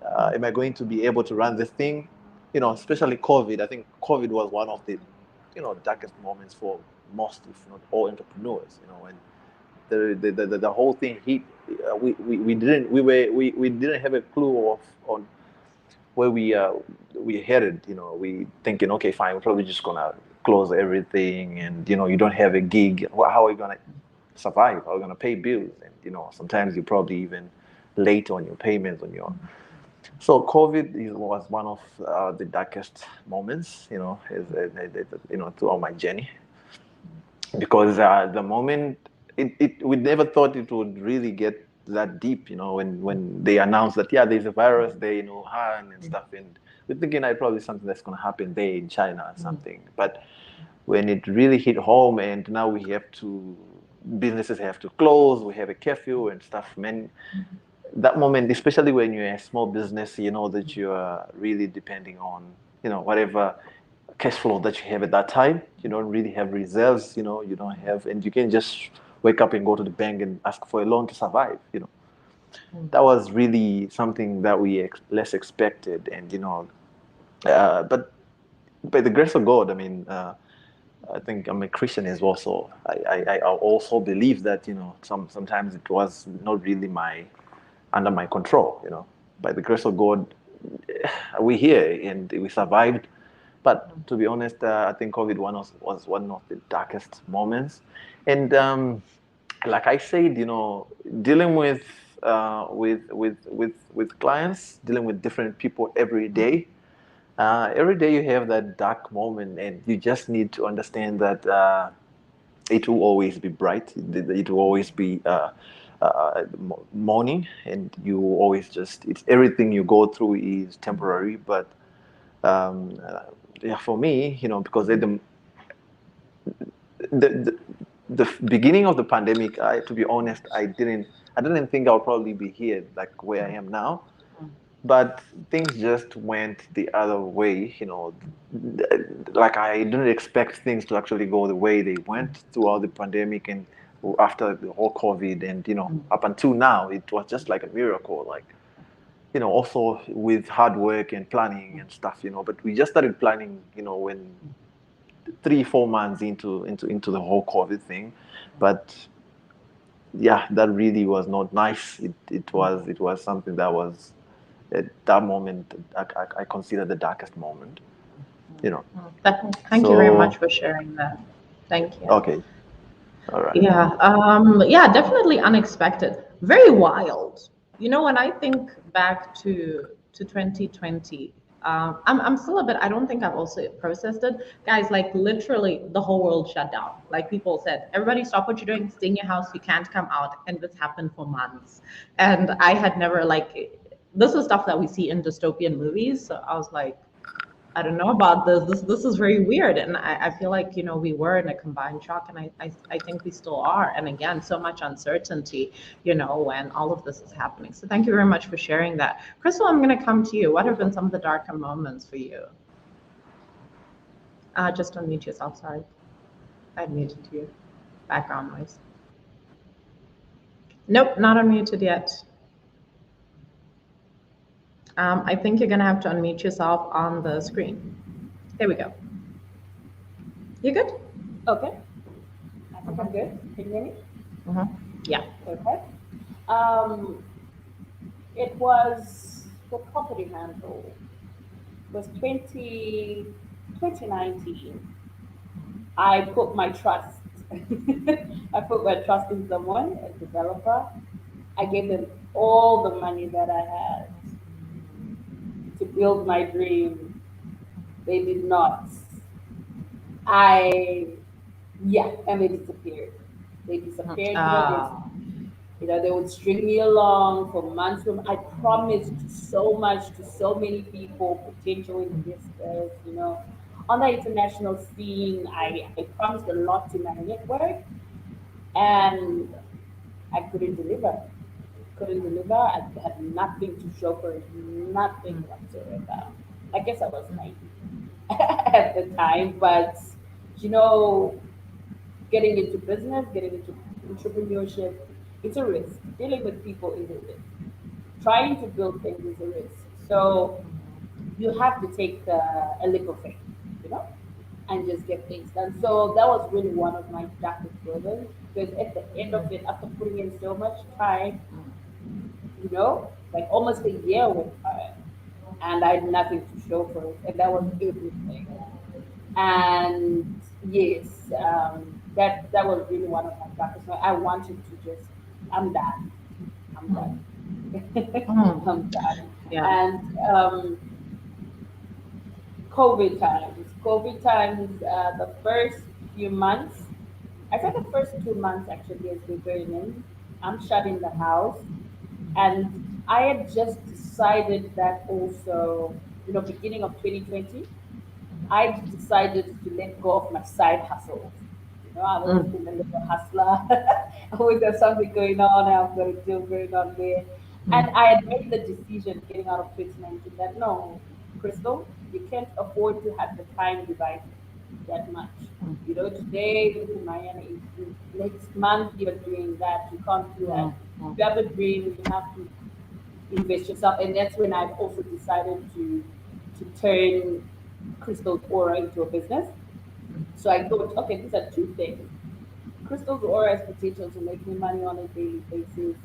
am I going to be able to run this thing? You know, especially COVID. I think COVID was one of the, you know, darkest moments for most, if not all, entrepreneurs. You know, and the whole thing hit. We didn't have a clue on where we headed. You know, we thinking, okay, fine, we're probably just gonna close everything, and you know, you don't have a gig. How are you gonna survive? How are you gonna pay bills? And you know, sometimes you're probably even late on your payments on your. So COVID was one of the darkest moments, you know, throughout my journey, because the moment we never thought it would really get that deep, you know, when they announced that there's a virus there, you know, Wuhan and stuff, and we're thinking probably something that's going to happen there in China or something. But when it really hit home, and now businesses have to close, we have a curfew and stuff, man. That moment, especially when you're a small business, you know that you are really depending on, you know, whatever cash flow that you have at that time. You don't really have reserves, you know, you don't have, and you can just wake up and go to the bank and ask for a loan to survive, you know. That was really something that we less expected, and you know, but by the grace of God, I mean, I think I'm a Christian as well, so I also believe that, you know, sometimes it was not really under my control, you know. By the grace of God, we're here and we survived. But to be honest, I think COVID was one of the darkest moments. And like I said, you know, dealing with clients, dealing with different people every day. Every day you have that dark moment, and you just need to understand that it will always be bright. It will always be morning, and you always it's everything you go through is temporary. But for me, you know, because the beginning of the pandemic, to be honest, I didn't think I would probably be here like where I am now. But things just went the other way, you know. Like I didn't expect things to actually go the way they went throughout the pandemic and after the whole COVID, and you know, up until now, it was just like a miracle. Like, you know, also with hard work and planning and stuff, you know. But we just started planning, you know, when 3-4 months into the whole COVID thing. But yeah, that really was not nice. It was something that was, at that moment, I consider the darkest moment, you know. Thank you very much for sharing that. Thank you. Okay. All right. Yeah, definitely unexpected. Very wild. You know, when I think back to 2020, I'm still a bit, I don't think I've also processed it. Guys, like literally the whole world shut down. Like people said, everybody stop what you're doing, stay in your house, you can't come out. And this happened for months. And I had never this is stuff that we see in dystopian movies. So I was like, I don't know about this. This is very weird. And I feel like, you know, we were in a combined shock, and I think we still are. And again, so much uncertainty, you know, when all of this is happening. So thank you very much for sharing that. Chrystal, I'm going to come to you. What have been some of the darker moments for you? Just unmute yourself, sorry. I muted you. Background noise. Nope, not unmuted yet. I think you're going to have to unmute yourself on the screen. There we go. You good? Okay. I think I'm good. Can you hear me? Yeah. Okay. It was for PropertyHandle. It was 2019. I put my trust. I put my trust in someone, a developer. I gave them all the money that I had to build my dream. They did not. And they disappeared. They disappeared. They would string me along for months. I promised so much to so many people, potential investors, on the international scene. I promised a lot to my network, and I couldn't deliver. I had nothing to show for it, nothing whatsoever. I guess I was naive at the time, but getting into business, getting into entrepreneurship, it's a risk. Dealing with people is a risk. Trying to build things is a risk. So you have to take a leap of faith, and just get things done. So that was really one of my darkest burdens, because at the end of it, after putting in so much time, like almost a year went by, and I had nothing to show for it, and that was everything. And yes, that was really one of my darkest. I wanted to just, I'm done. I'm done. I'm done. Yeah. And COVID times, the first few months, I said the first 2 months actually, as we're going in, I'm shut in the house. And I had just decided that also, beginning of 2020, I decided to let go of my side hustle. I was been a little hustler. I always have something going on. I've got a deal going on there. And I had made the decision getting out of 2019 that no, Chrystal, you can't afford to have the time divided that much. Today in Miami, next month you're doing that. You can't do that. If you have a dream, you have to invest yourself. And that's when I've also decided to turn Chrystal's Aura into a business. So I thought, okay, these are two things. Chrystal's Aura has potential to make me money on a daily basis,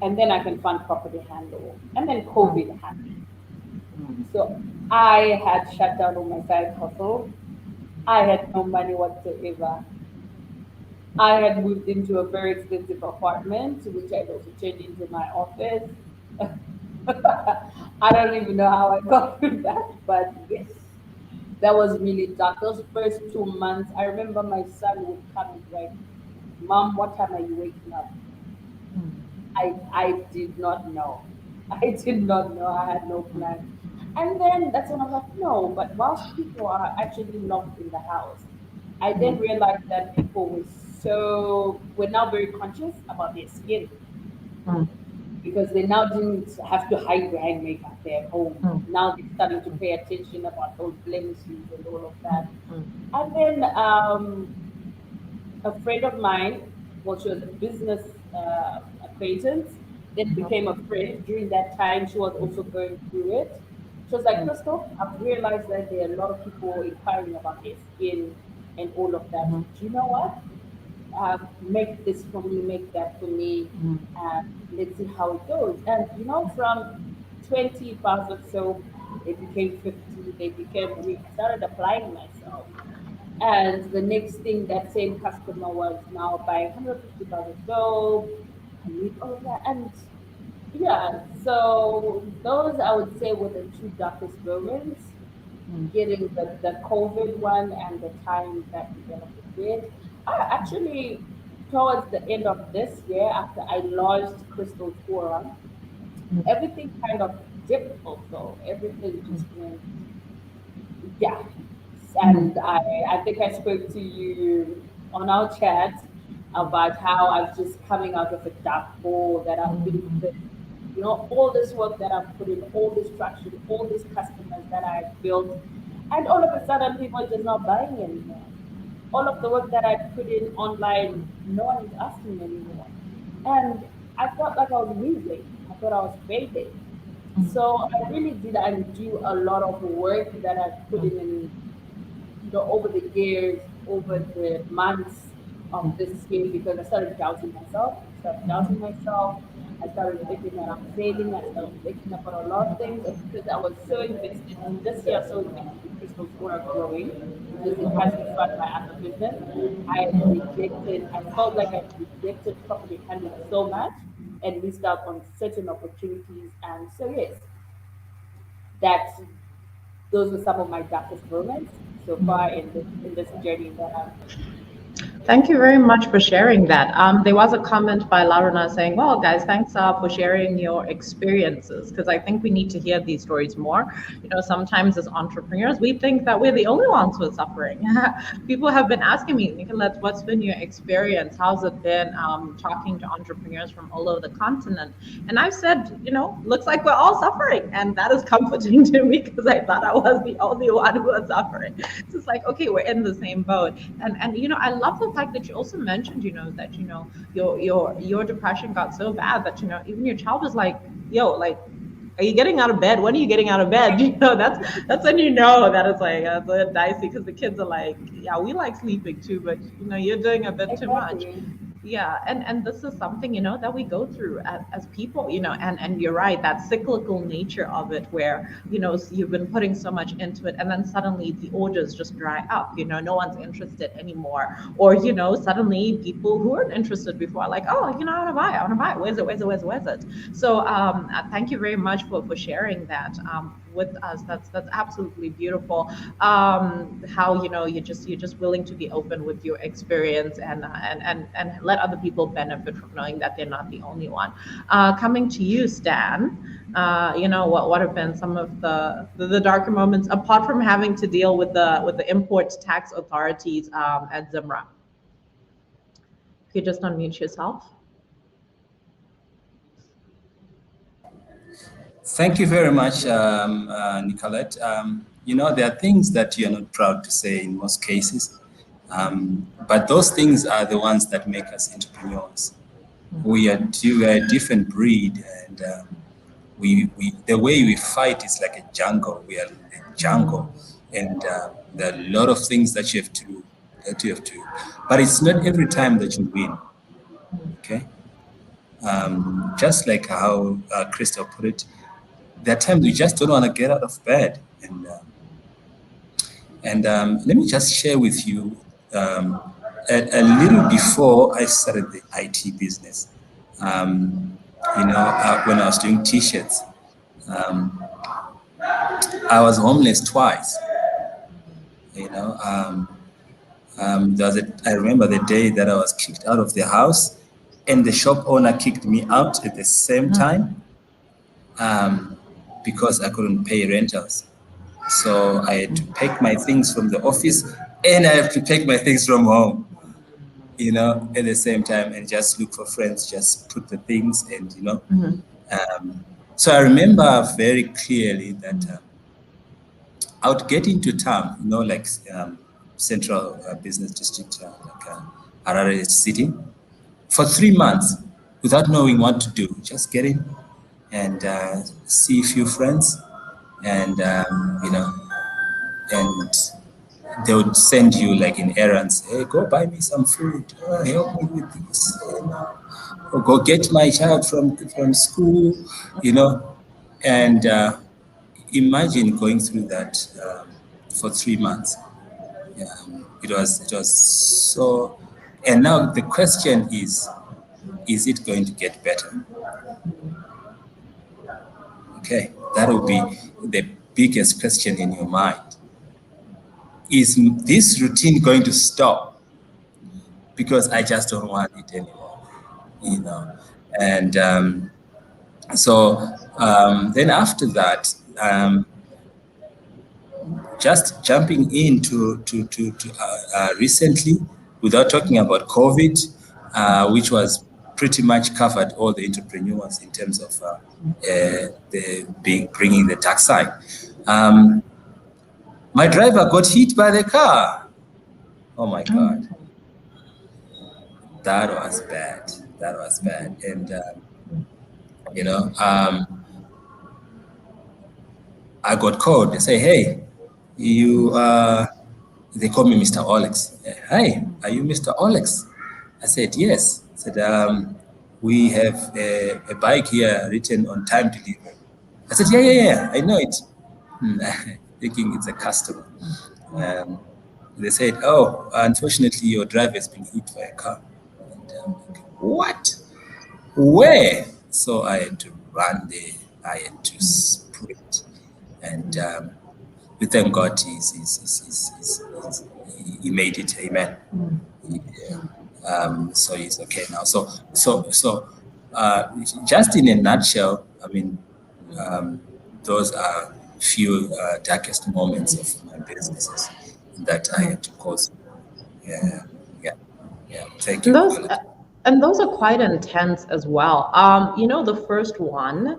and then I can fund PropertyHandle. And then COVID happened. So I had shut down on my side hustle. I had no money whatsoever. I had moved into a very expensive apartment, which I also turned into my office. I don't even know how I got through that, but yes, that was really dark. Those first 2 months, I remember my son would come and like, "Mom, what time are you waking up?" I did not know. I did not know. I had no plan. And then that's when I was like, no, but whilst people are actually locked in the house, I then realized that people were now very conscious about their skin, because they now didn't have to hide behind makeup. They're at home. Now they're starting to pay attention about those blemishes and all of that. And then a friend of mine, well, she was a business acquaintance, then became a friend. During that time, she was also going through it. She was like, Chrystal, I've realized that there are a lot of people inquiring about their skin and all of that. Do you know what? Make this for me, make that for me, and let's see how it goes. And from 20 bars of soap, they became 50, we started applying myself. And the next thing, that same customer was now buying 150 bars of soap, and all of that. And yeah, so those I would say were the two darkest moments, getting the COVID one and the time that we developed with. Actually, towards the end of this year, after I launched Chrystal's Aura, everything kind of difficult though. Everything just went, yeah. And I think I spoke to you on our chat about how I was just coming out of a dark hole that I've been, you know, all this work that I've put in, all this traction, all these customers that I've built, and all of a sudden people are just not buying anymore. All of the work that I put in online, no one is asking anymore. And I felt like I was losing. I thought I was failing. So I really did undo a lot of work that I put in, you know, over the years, over the months of this year, because I started doubting myself. I started thinking that I'm failing. I started thinking about a lot of things. And because I was so invested in this year, so invested in Chrystal's work growing, because it has to fund my other business. I felt like I rejected PropertyHandle so much and missed out on certain opportunities. And so, yes, that those were some of my darkest moments so far in this journey that I'm. Thank you very much for sharing that. There was a comment by Laruna saying, well, guys, thanks for sharing your experiences, because I think we need to hear these stories more. You know, sometimes as entrepreneurs, we think that we're the only ones who are suffering. People have been asking me, Nicolette, what's been your experience? How's it been talking to entrepreneurs from all over the continent? And I've said, you know, looks like we're all suffering. And that is comforting to me, because I thought I was the only one who was suffering. So it's like, okay, we're in the same boat. And you know, I love the fact that you also mentioned, you know, that, you know, your depression got so bad that, you know, even your child was like, yo, like, are you getting out of bed? When are you getting out of bed? You know, that's when you know that it's like a bit dicey, because the kids are like, yeah, we like sleeping too, but you know, you're doing a bit too much. Yeah, and this is something, you know, that we go through as people, you know, and you're right, that cyclical nature of it, where, you know, you've been putting so much into it, and then suddenly the orders just dry up, you know, no one's interested anymore, or, you know, suddenly people who weren't interested before are like, oh, you know, I want to buy it, where's it? So thank you very much for sharing that with us. That's absolutely beautiful. How, you know, you're just willing to be open with your experience and let other people benefit from knowing that they're not the only one. Coming to you, Stan, you know, what have been some of the darker moments, apart from having to deal with the import tax authorities at Zimra? If you just unmute yourself. Thank you very much, Nicolette. You know, there are things that you're not proud to say in most cases, but those things are the ones that make us entrepreneurs. We are a different breed, and the way we fight is like a jungle. We are a jungle, and there are a lot of things that you have to, but it's not every time that you win. Okay, just like how Chrystal put it. There are times we just don't want to get out of bed. And let me just share with you a little before I started the IT business. You know, when I was doing T-shirts, I was homeless twice. You know, I remember the day that I was kicked out of the house, and the shop owner kicked me out at the same time. Because I couldn't pay rentals. So I had to pack my things from the office, and I have to pack my things from home, you know, at the same time, and just look for friends, just put the things, and, you know. So I remember very clearly that I would get into town, you know, like central business district, like Harare city, for 3 months without knowing what to do, just get in and see a few friends, and you know, and they would send you like in errands. Hey, go buy me some food. Help me with this. Or go get my child from school. You know, and imagine going through that for 3 months. It was so. And now the question is it going to get better? Okay, that will be the biggest question in your mind. Is this routine going to stop? Because I just don't want it anymore, you know. And so Then after that, just jumping into recently, without talking about COVID, which was pretty much covered all the entrepreneurs in terms of bringing the tax side. My driver got hit by the car. Oh my God. That was bad. That was bad. And, you know, I got called. They say, hey, you, they call me Mr. Ollex. Hi, are you Mr. Ollex? I said, yes. I said, we have a bike here written OnTime delivery. I said, yeah, I know it. Thinking it's a customer. They said, oh, unfortunately, your driver has been hit by a car. And I'm like, what? Where? So I had to run there. I had to sprint. And we thank God he made it. Amen. So he's okay now. So just in a nutshell, I mean, those are few darkest moments of my businesses that I had to go through. Yeah. Thank you. Those are quite intense as well. You know, the first one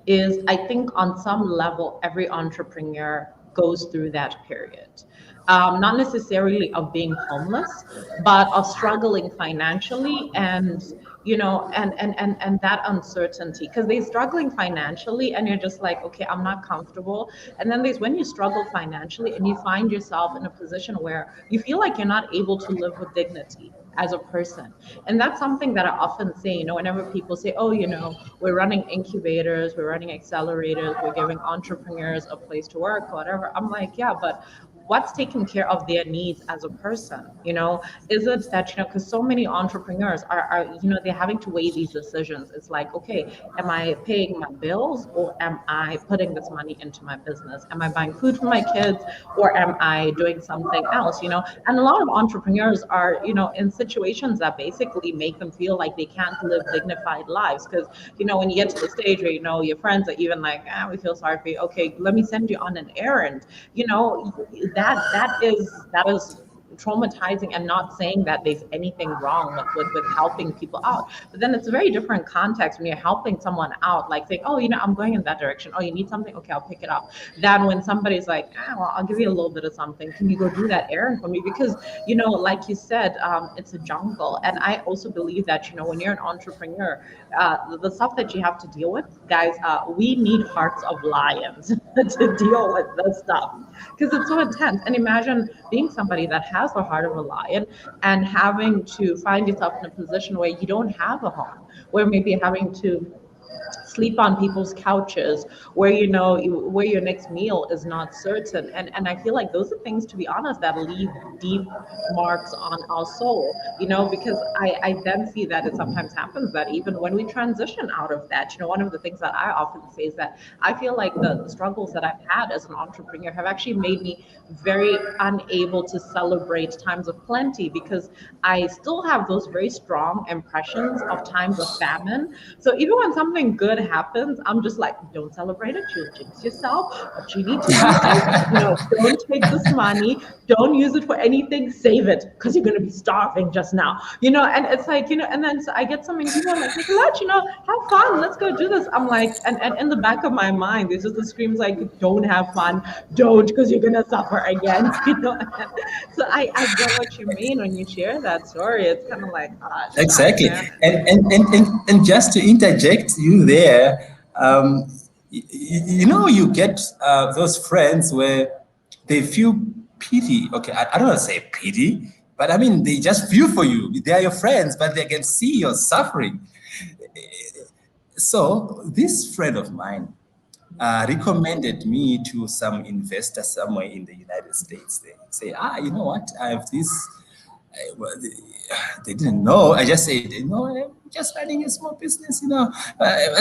is, I think on some level, every entrepreneur goes through that period. Not necessarily of being homeless, but of struggling financially, and you know, and that uncertainty, because they're struggling financially and you're just like, okay, I'm not comfortable. And then there's when you struggle financially and you find yourself in a position where you feel like you're not able to live with dignity as a person. And that's something that I often say, you know, whenever people say, oh, you know, we're running incubators, we're running accelerators, we're giving entrepreneurs a place to work, whatever. I'm like, yeah, but what's taking care of their needs as a person? You know, is it that, you know, because so many entrepreneurs are, you know, they're having to weigh these decisions. It's like, okay, am I paying my bills, or am I putting this money into my business? Am I buying food for my kids, or am I doing something else, you know? And a lot of entrepreneurs are, you know, in situations that basically make them feel like they can't live dignified lives. Because, you know, when you get to the stage where, you know, your friends are even like, we feel sorry for you. Okay, let me send you on an errand. You know, that is traumatizing, and not saying that there's anything wrong with helping people out. But then it's a very different context when you're helping someone out, like saying, oh, you know, I'm going in that direction. Oh, you need something? Okay, I'll pick it up. Than when somebody's like, well, I'll give you a little bit of something. Can you go do that errand for me? Because, you know, like you said, it's a jungle. And I also believe that, you know, when you're an entrepreneur, the stuff that you have to deal with, guys, we need hearts of lions to deal with this stuff, because it's so intense. And imagine being somebody that has the heart of a lion and having to find yourself in a position where you don't have a home, where maybe having to sleep on people's couches, where, you know, where your next meal is not certain. And I feel like those are things, to be honest, that leave deep marks on our soul, you know, because I then see that it sometimes happens that even when we transition out of that, you know, one of the things that I often say is that I feel like the struggles that I've had as an entrepreneur have actually made me very unable to celebrate times of plenty, because I still have those very strong impressions of times of famine. So even when something good happens, I'm just like, don't celebrate it, you'll jinx yourself. What you need to do is, you know, don't take this money, don't use it for anything, save it, because you're going to be starving just now, you know. And it's like, you know, and then so I get so many people like, Nicolette, you know, have fun, let's go do this. I'm like, and in the back of my mind, there's just the screams like, don't have fun, don't, because you're going to suffer again, you know. So I get what you mean when you share that story. It's kind of like, exactly. And just to interject you there, you know, you get those friends where they feel pity. Okay, I don't want to say pity, but I mean, they just feel for you. They are your friends, but they can see your suffering. So this friend of mine recommended me to some investor somewhere in the United States. They say, you know what, I have this. Well, they didn't know. I just said, you know, I'm just running a small business, you know,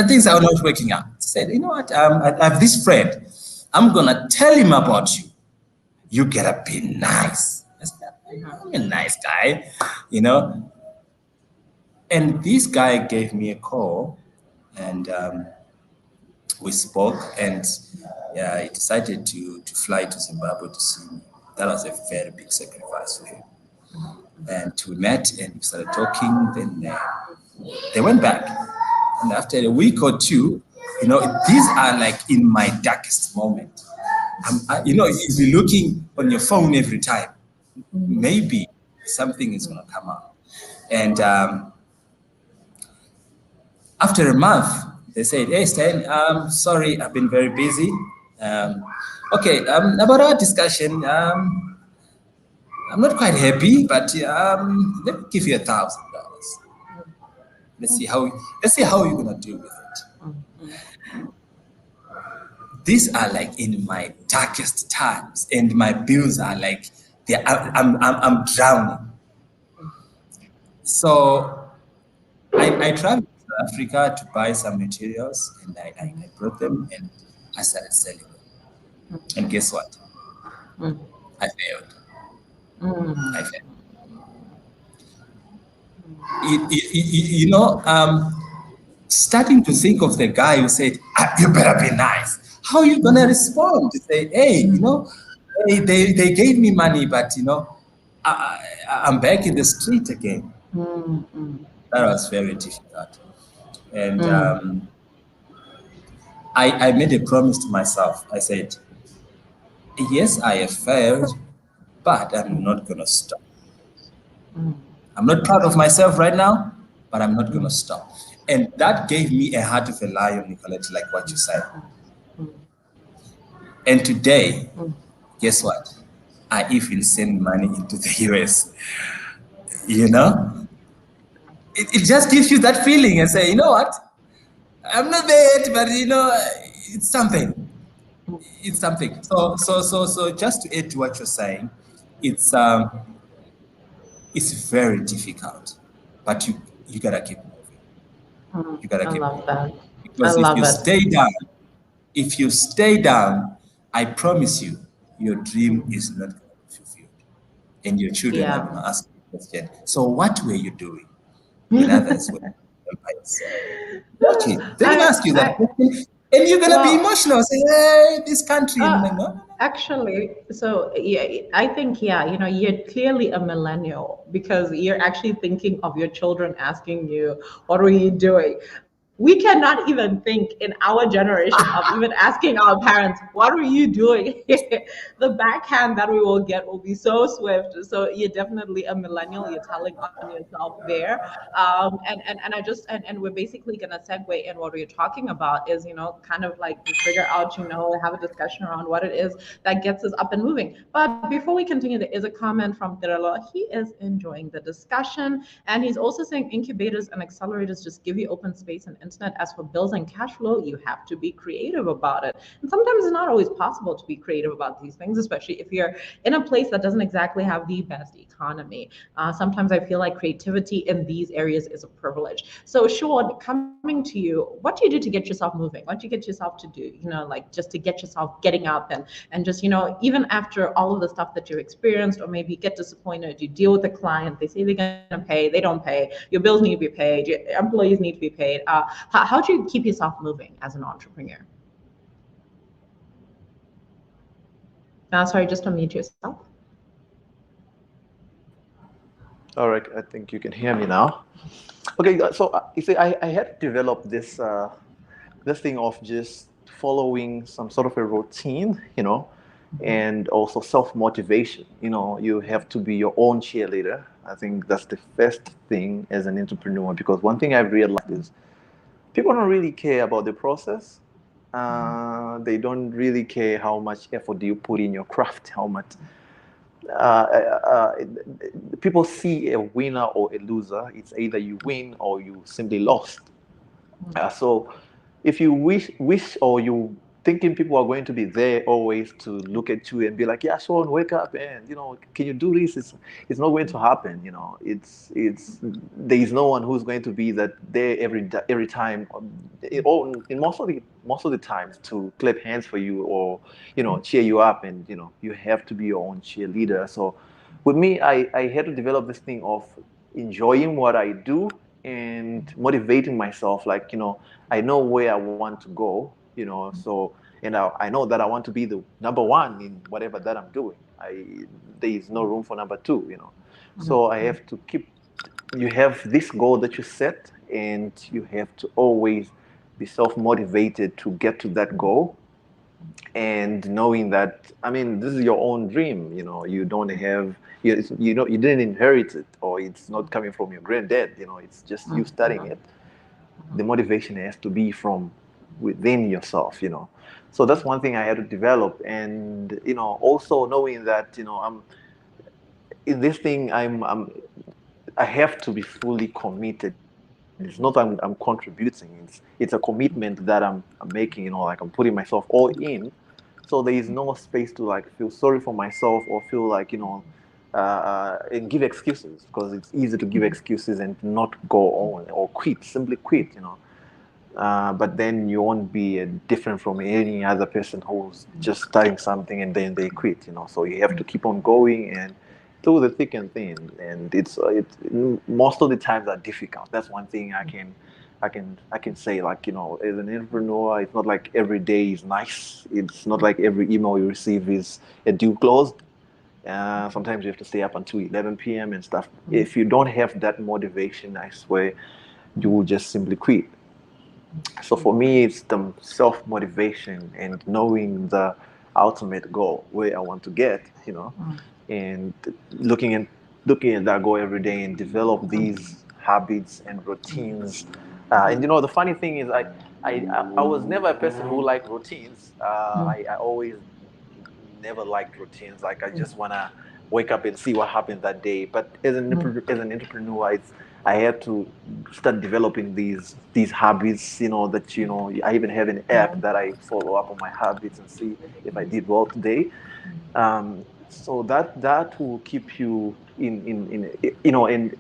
things are not working out. I said, you know what, I have this friend. I'm going to tell him about you. You gotta be nice. I said, I'm a nice guy, you know. And this guy gave me a call, and we spoke, and he decided to fly to Zimbabwe to see me. That was a very big sacrifice for him. And we met and we started talking. Then they went back, and after a week or two, these are like in my darkest moment. You'll be looking on your phone every time. Maybe something is going to come out. And after a month, they said, "Hey, Stan, sorry, I've been very busy. About our discussion, I'm not quite happy, but let me give you $1,000. Let's see how you're gonna deal with it." These are like in my darkest times, and my bills are like I'm drowning. So I traveled to South Africa to buy some materials, and I brought them, and I started selling them. And guess what? I failed. I failed. Starting to think of the guy who said, "You better be nice." How are you gonna respond to say, "Hey, hey, they gave me money, but I'm back in the street again." That was very difficult. And I made a promise to myself. I said, "Yes, I have failed, but I'm not gonna stop. I'm not proud of myself right now, but I'm not gonna stop." And that gave me a heart of a lion, Nicolette, like what you said. And today, guess what? I even send money into the US. It just gives you that feeling and say, "You know what? I'm not there yet, but it's something. It's something." So just to add to what you're saying, it's very difficult, but you gotta keep moving. You gotta keep moving. That. Because if you stay down, I promise you, your dream is not going to be fulfilled, and your children are going to ask you the question, "So what were you doing?" In others, okay, they're going to ask you that question, and you're going to be emotional, say, "Hey, this country." No. Actually, so I think you're clearly a millennial, because you're actually thinking of your children asking you, "What were you doing?" We cannot even think in our generation of even asking our parents, "What were you doing?" The backhand that we will get will be so swift. So you're definitely a millennial. You're telling on yourself there. And we're basically gonna segue in what we're talking about is, kind of like to figure out, have a discussion around what it is that gets us up and moving. But before we continue, there is a comment from Tirelo. He is enjoying the discussion, and he's also saying incubators and accelerators just give you open space and internet. As for bills and cash flow, you have to be creative about it. And sometimes it's not always possible to be creative about these things, especially if you're in a place that doesn't exactly have the best economy. Sometimes I feel like creativity in these areas is a privilege. So Sean, coming to you, what do you do to get yourself moving? What do you get yourself to do? Like just to get yourself getting up and just, even after all of the stuff that you've experienced, or maybe get disappointed, you deal with a client, they say they're going to pay, they don't pay, your bills need to be paid, your employees need to be paid. How do you keep yourself moving as an entrepreneur? Sorry, just unmute yourself. All right, I think you can hear me now. Okay, so you see, I had to develop this thing of just following some sort of a routine, and also self-motivation. You have to be your own cheerleader. I think that's the first thing as an entrepreneur, because one thing I've realized is people don't really care about the process. They don't really care how much effort do you put in your craft, how much people see a winner or a loser. It's either you win or you simply lost. So if you wish or you thinking people are going to be there always to look at you and be like, "Yeah, Sean, wake up and can you do this?" It's not going to happen. It's there is no one who's going to be there every time, or in most of the times, to clap hands for you or cheer you up, and you have to be your own cheerleader. So with me, I had to develop this thing of enjoying what I do and motivating myself. Like I know where I want to go, you know. So, and I know that I want to be the number one in whatever that I'm doing. There is no room for number two, you know. So I have to keep, you have this goal that you set, and you have to always be self-motivated to get to that goal. And knowing that, I mean, this is your own dream, you know, you don't have, you know, you didn't inherit it, or it's not coming from your granddad, you know, it's just you studying it. The motivation has to be from within yourself, you know. So that's one thing I had to develop. And, you know, also knowing that, you know, I'm in this thing, I have to be fully committed. It's not I'm contributing. It's a commitment that I'm making. You know, like I'm putting myself all in. So there is no space to like feel sorry for myself or feel like, you know, and give excuses, because it's easy to give excuses and not go on or quit, simply quit. You know, but then you won't be different from any other person who's just starting something and then they quit. You know, so you have to keep on going and through the thick and thin. And it's most of the times are difficult. That's one thing I can say. Like, you know, as an entrepreneur, it's not like every day is nice. It's not like every email you receive is a deal closed. Sometimes you have to stay up until 11 p.m. and stuff. If you don't have that motivation, I swear you will just simply quit. So for me, it's the self motivation and knowing the ultimate goal where I want to get, you know, and looking at looking at that goal every day and develop these habits and routines. And you know, the funny thing is, I was never a person who liked routines. I always never liked routines. Like I just wanna wake up and see what happened that day. But as an entrepreneur, I had to start developing these habits. You know that, you know, I even have an app that I follow up on my habits and see if I did well today. So that will keep you in you know, in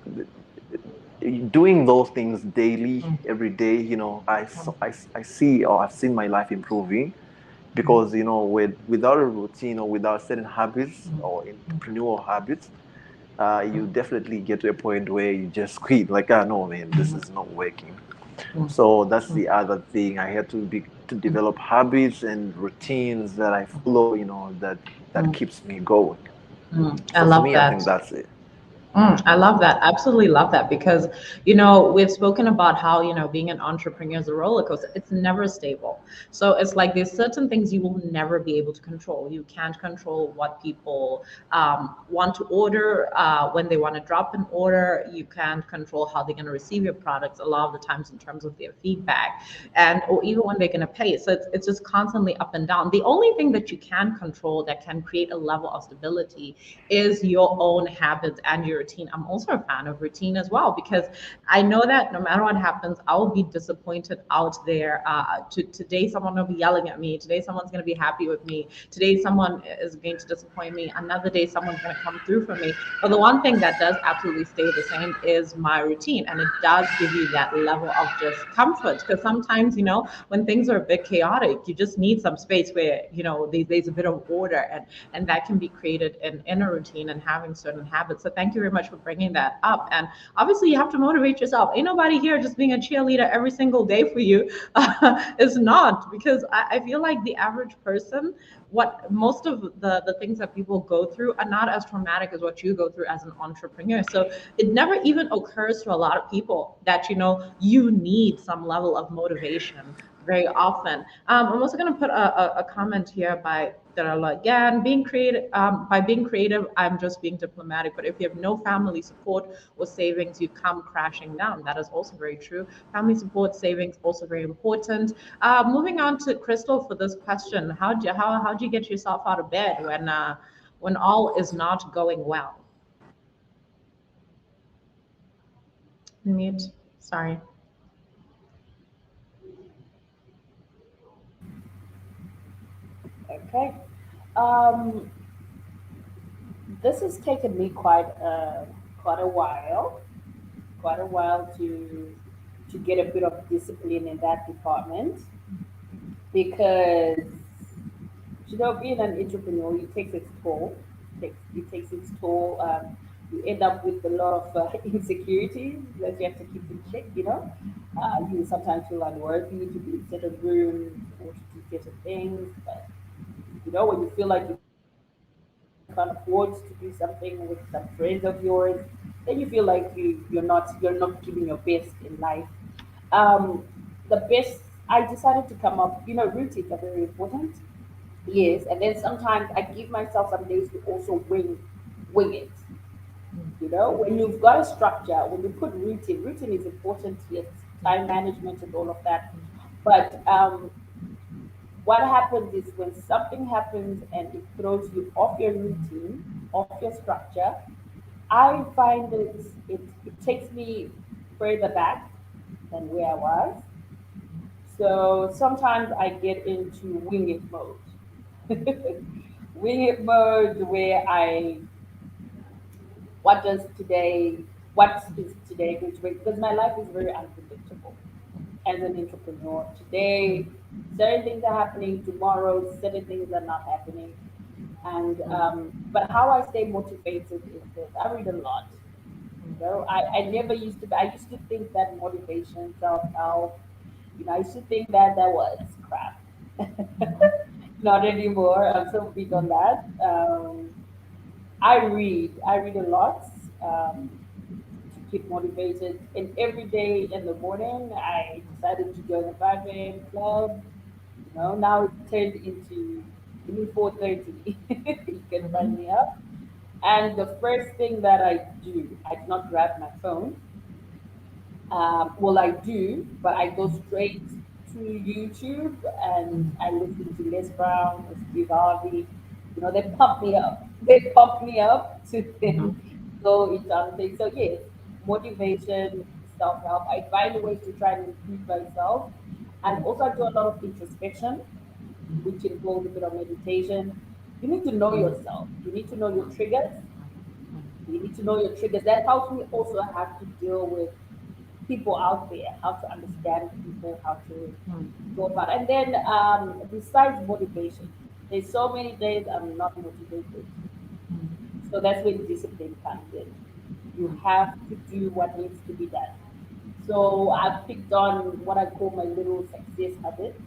doing those things daily, every day. You know, I see, or I've seen my life improving, because, you know, without a routine or without certain habits or entrepreneurial habits, you definitely get to a point where you just quit, like, ah, no, man, this is not working. So that's the other thing. I had to develop habits and routines that I follow, you know, that keeps me going. I So for love me, I that. think that's it. I love that. Absolutely love that because, you know, we've spoken about how, you know, being an entrepreneur is a roller coaster. It's never stable. So it's like there's certain things you will never be able to control. You can't control what people want to order when they want to drop an order. You can't control how they're going to receive your products a lot of the times in terms of their feedback and or even when they're going to pay. So it's just constantly up and down. The only thing that you can control that can create a level of stability is your own habits and your routine. I'm also a fan of routine as well because I know that no matter what happens, I will be disappointed out there. Today, someone will be yelling at me. Today, someone's going to be happy with me. Today, someone is going to disappoint me. Another day, someone's going to come through for me. But the one thing that does absolutely stay the same is my routine. And it does give you that level of just comfort because sometimes, you know, when things are a bit chaotic, you just need some space where, you know, there's a bit of order and that can be created in a routine and having certain habits. So thank you very much for bringing that up. And obviously, you have to motivate yourself. Ain't nobody here just being a cheerleader every single day for you. It's not because I feel like the average person, what most of the things that people go through are not as traumatic as what you go through as an entrepreneur. So it never even occurs to a lot of people that, you know, you need some level of motivation very often. I'm also going to put a comment here by Darala again. Being creative, by being creative, I'm just being diplomatic. But if you have no family support or savings, you come crashing down. That is also very true. Family support, savings, also very important. Moving on to Chrystal for this question: how do you get yourself out of bed when all is not going well? Mute. Sorry. Okay. Um, this has taken me quite a while, to get a bit of discipline in that department because, you know, being an entrepreneur, it takes its toll. It takes its toll. You end up with a lot of insecurities that you have to keep in check. You know, you sometimes feel unworthy to be in certain rooms or to certain things, but when you feel like you can't afford to do something with some friends of yours, then you feel like you're not giving your best in life. Um, the best I decided to come up, routines are very important. Yes, and then sometimes I give myself some days to also wing it. When you've got a structure, when you put routine is important, yes, time management and all of that. But what happens is when something happens and it throws you off your routine, off your structure, I find that it takes me further back than where I was. So sometimes I get into wing it mode. Wing it mode where what does today, what is today going to bring? Because my life is very unpredictable as an entrepreneur. Today, certain things are happening. Tomorrow, certain things are not happening. And but how I stay motivated is this: I read a lot. I never used to. I used to think that motivation, self help. I used to think that that was crap. Not anymore. I'm so big on that. I read. I read a lot. Um, to keep motivated. And every day in the morning, I decided to join a 5 a.m. club. Now it turned into even 4:30. You can find me up. And the first thing that I do, I do not grab my phone. Well, I do, but I go straight to YouTube and I listen to Les Brown or Steve Harvey. They pump me up. They pump me up to then go into other things. So yes, motivation, self-help. I find ways to try and improve myself. And also I do a lot of introspection, which involves a bit of meditation. You need to know yourself. You need to know your triggers. You need to know your triggers. That helps me also have to deal with people out there, how to understand people, how to go about. And then besides motivation, there's so many days I'm not motivated. So that's when discipline comes in. You have to do what needs to be done. So I've picked on what I call my little success habits.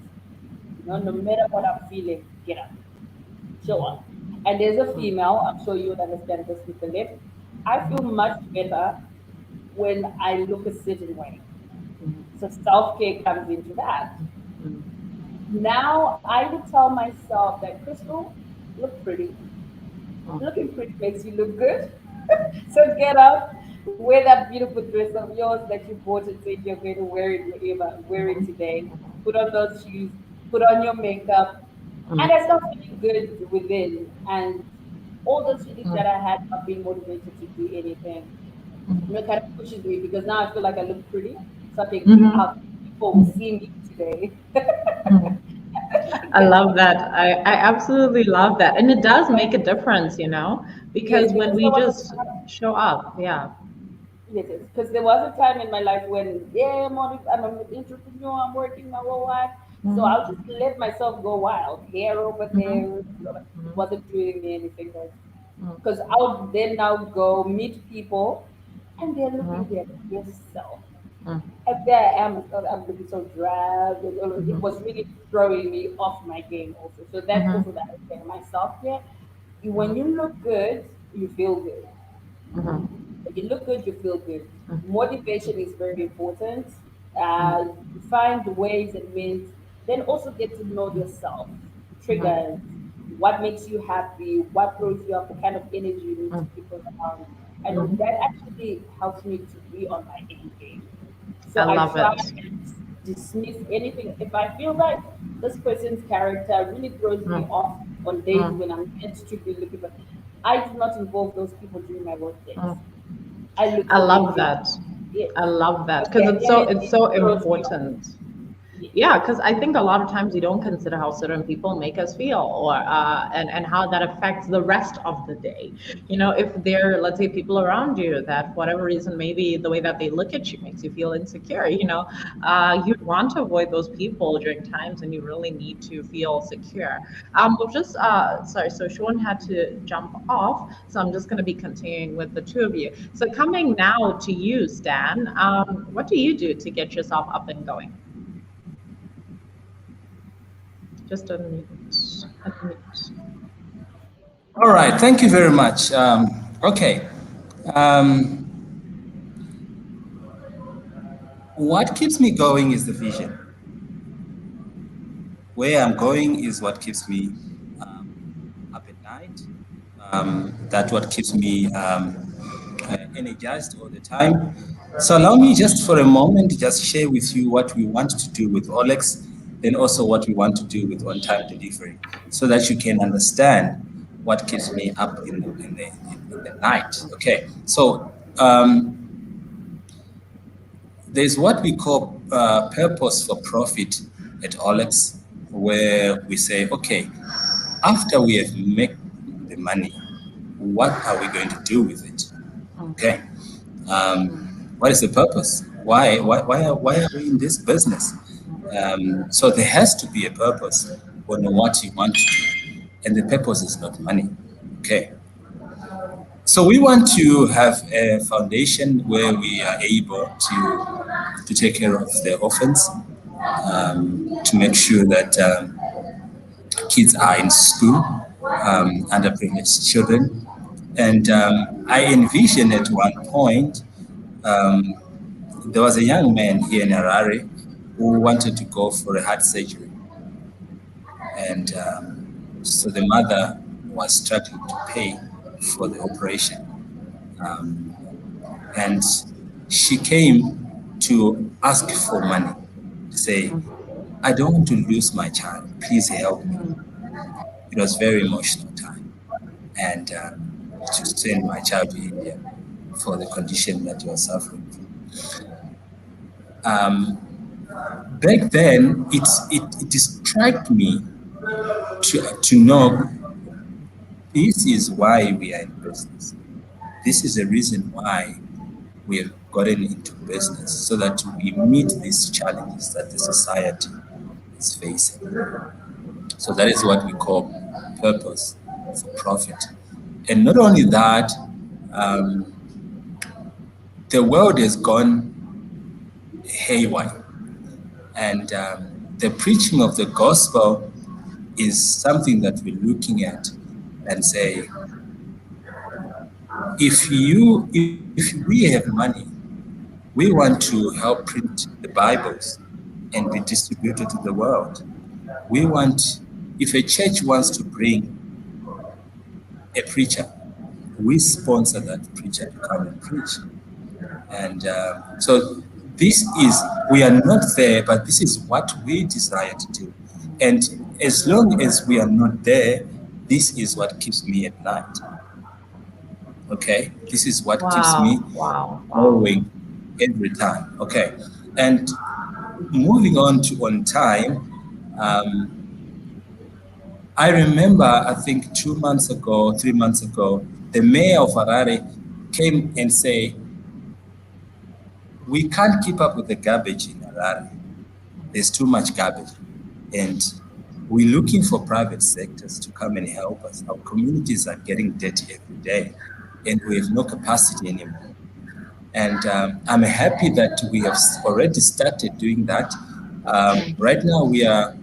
No matter what I'm feeling, get up, show up. And there's a female, I'm sure you would understand this with the lip. I feel much better when I look a certain way. So self-care comes into that. Now I would tell myself that Chrystal, look pretty. Looking pretty makes you look good. So get up, wear that beautiful dress of yours that you bought and said you're going to wear it wherever, wear it today. Put on those shoes, put on your makeup, and I start feeling good within. And all those feelings that I had not being motivated to do anything, kind of pushes me because now I feel like I look pretty. So I think people will see me today. I love that. I absolutely love that. And it does make a difference, Yes, because when because we just show up, yeah. yes, because there was a time in my life when, yeah, I'm an entrepreneur, I'm working my whole life. So I'll just let myself go wild, here over there. Wasn't doing me anything else. Because I would then now go meet people and they're looking their best self. And there I am, I'm looking so drab. It was really throwing me off my game also. So that's also that I say myself here. When you look good, you feel good. When you look good, you feel good. Motivation is very important. Find ways and means. Then also get to know yourself. Triggers. What makes you happy? What throws you up? The kind of energy you need to keep around. I know that actually helps me to be on my A game. I So I love try it. and dismiss anything. If I feel like this person's character really throws me off on days when I'm meant to be looking for, I do not involve those people during my work days. I look I for love energy. that. Yes. I love that Because because their it's energy so throws me off. important. Yes. Yeah, because I think a lot of times we don't consider how certain people make us feel, or and how that affects the rest of the day. If they're, let's say, people around you that, for whatever reason, maybe the way that they look at you makes you feel insecure. You'd want to avoid those people during times when you really need to feel secure. We'll just sorry. So Sean had to jump off, so I'm just going to be continuing with the two of you. So coming now to you, Stan. What do you do to get yourself up and going? Just unmute. Unmute. All right, thank you very much. Okay. What keeps me going is the vision. Where I'm going is what keeps me up at night. That's what keeps me energized all the time. So allow me just for a moment to just share with you what we want to do with Ollex, then also what we want to do with OnTime delivery, so that you can understand what keeps me up in the night. Okay, so there's what we call purpose for profit at Ollex, where we say, okay, after we have made the money, what are we going to do with it? Okay. What is the purpose? Why are we in this business? So there has to be a purpose on what you want to do, and the purpose is not money. Okay. So we want to have a foundation where we are able to take care of the orphans, to make sure that kids are in school, underprivileged children. And I envisioned at one point, there was a young man here in Harare who wanted to go for a heart surgery. And so the mother was struggling to pay for the operation. And she came to ask for money, to say, I don't want to lose my child, please help me. It was very emotional time. And to send my child to India for the condition that he was suffering from. Back then, it struck me to know this is why we are in business. This is the reason why we have gotten into business, so that we meet these challenges that the society is facing. So that is what we call purpose for profit. And not only that, the world has gone haywire. And the preaching of the gospel is something that we're looking at and say, if we have money, we want to help print the Bibles and be distributed to the world. We want, if a church wants to bring a preacher, we sponsor that preacher to come and preach. And so this is, we are not there, but this is what we desire to do. And as long as we are not there, this is what keeps me at night. Okay, this is what keeps me going every time. Okay, and moving on to OnTime, I remember, I think 2 months ago, 3 months ago, the mayor of Harare came and said, we can't keep up with the garbage in Harare. There's too much garbage. And we're looking for private sectors to come and help us. Our communities are getting dirty every day, and we have no capacity anymore. And I'm happy that we have already started doing that. Right now, we are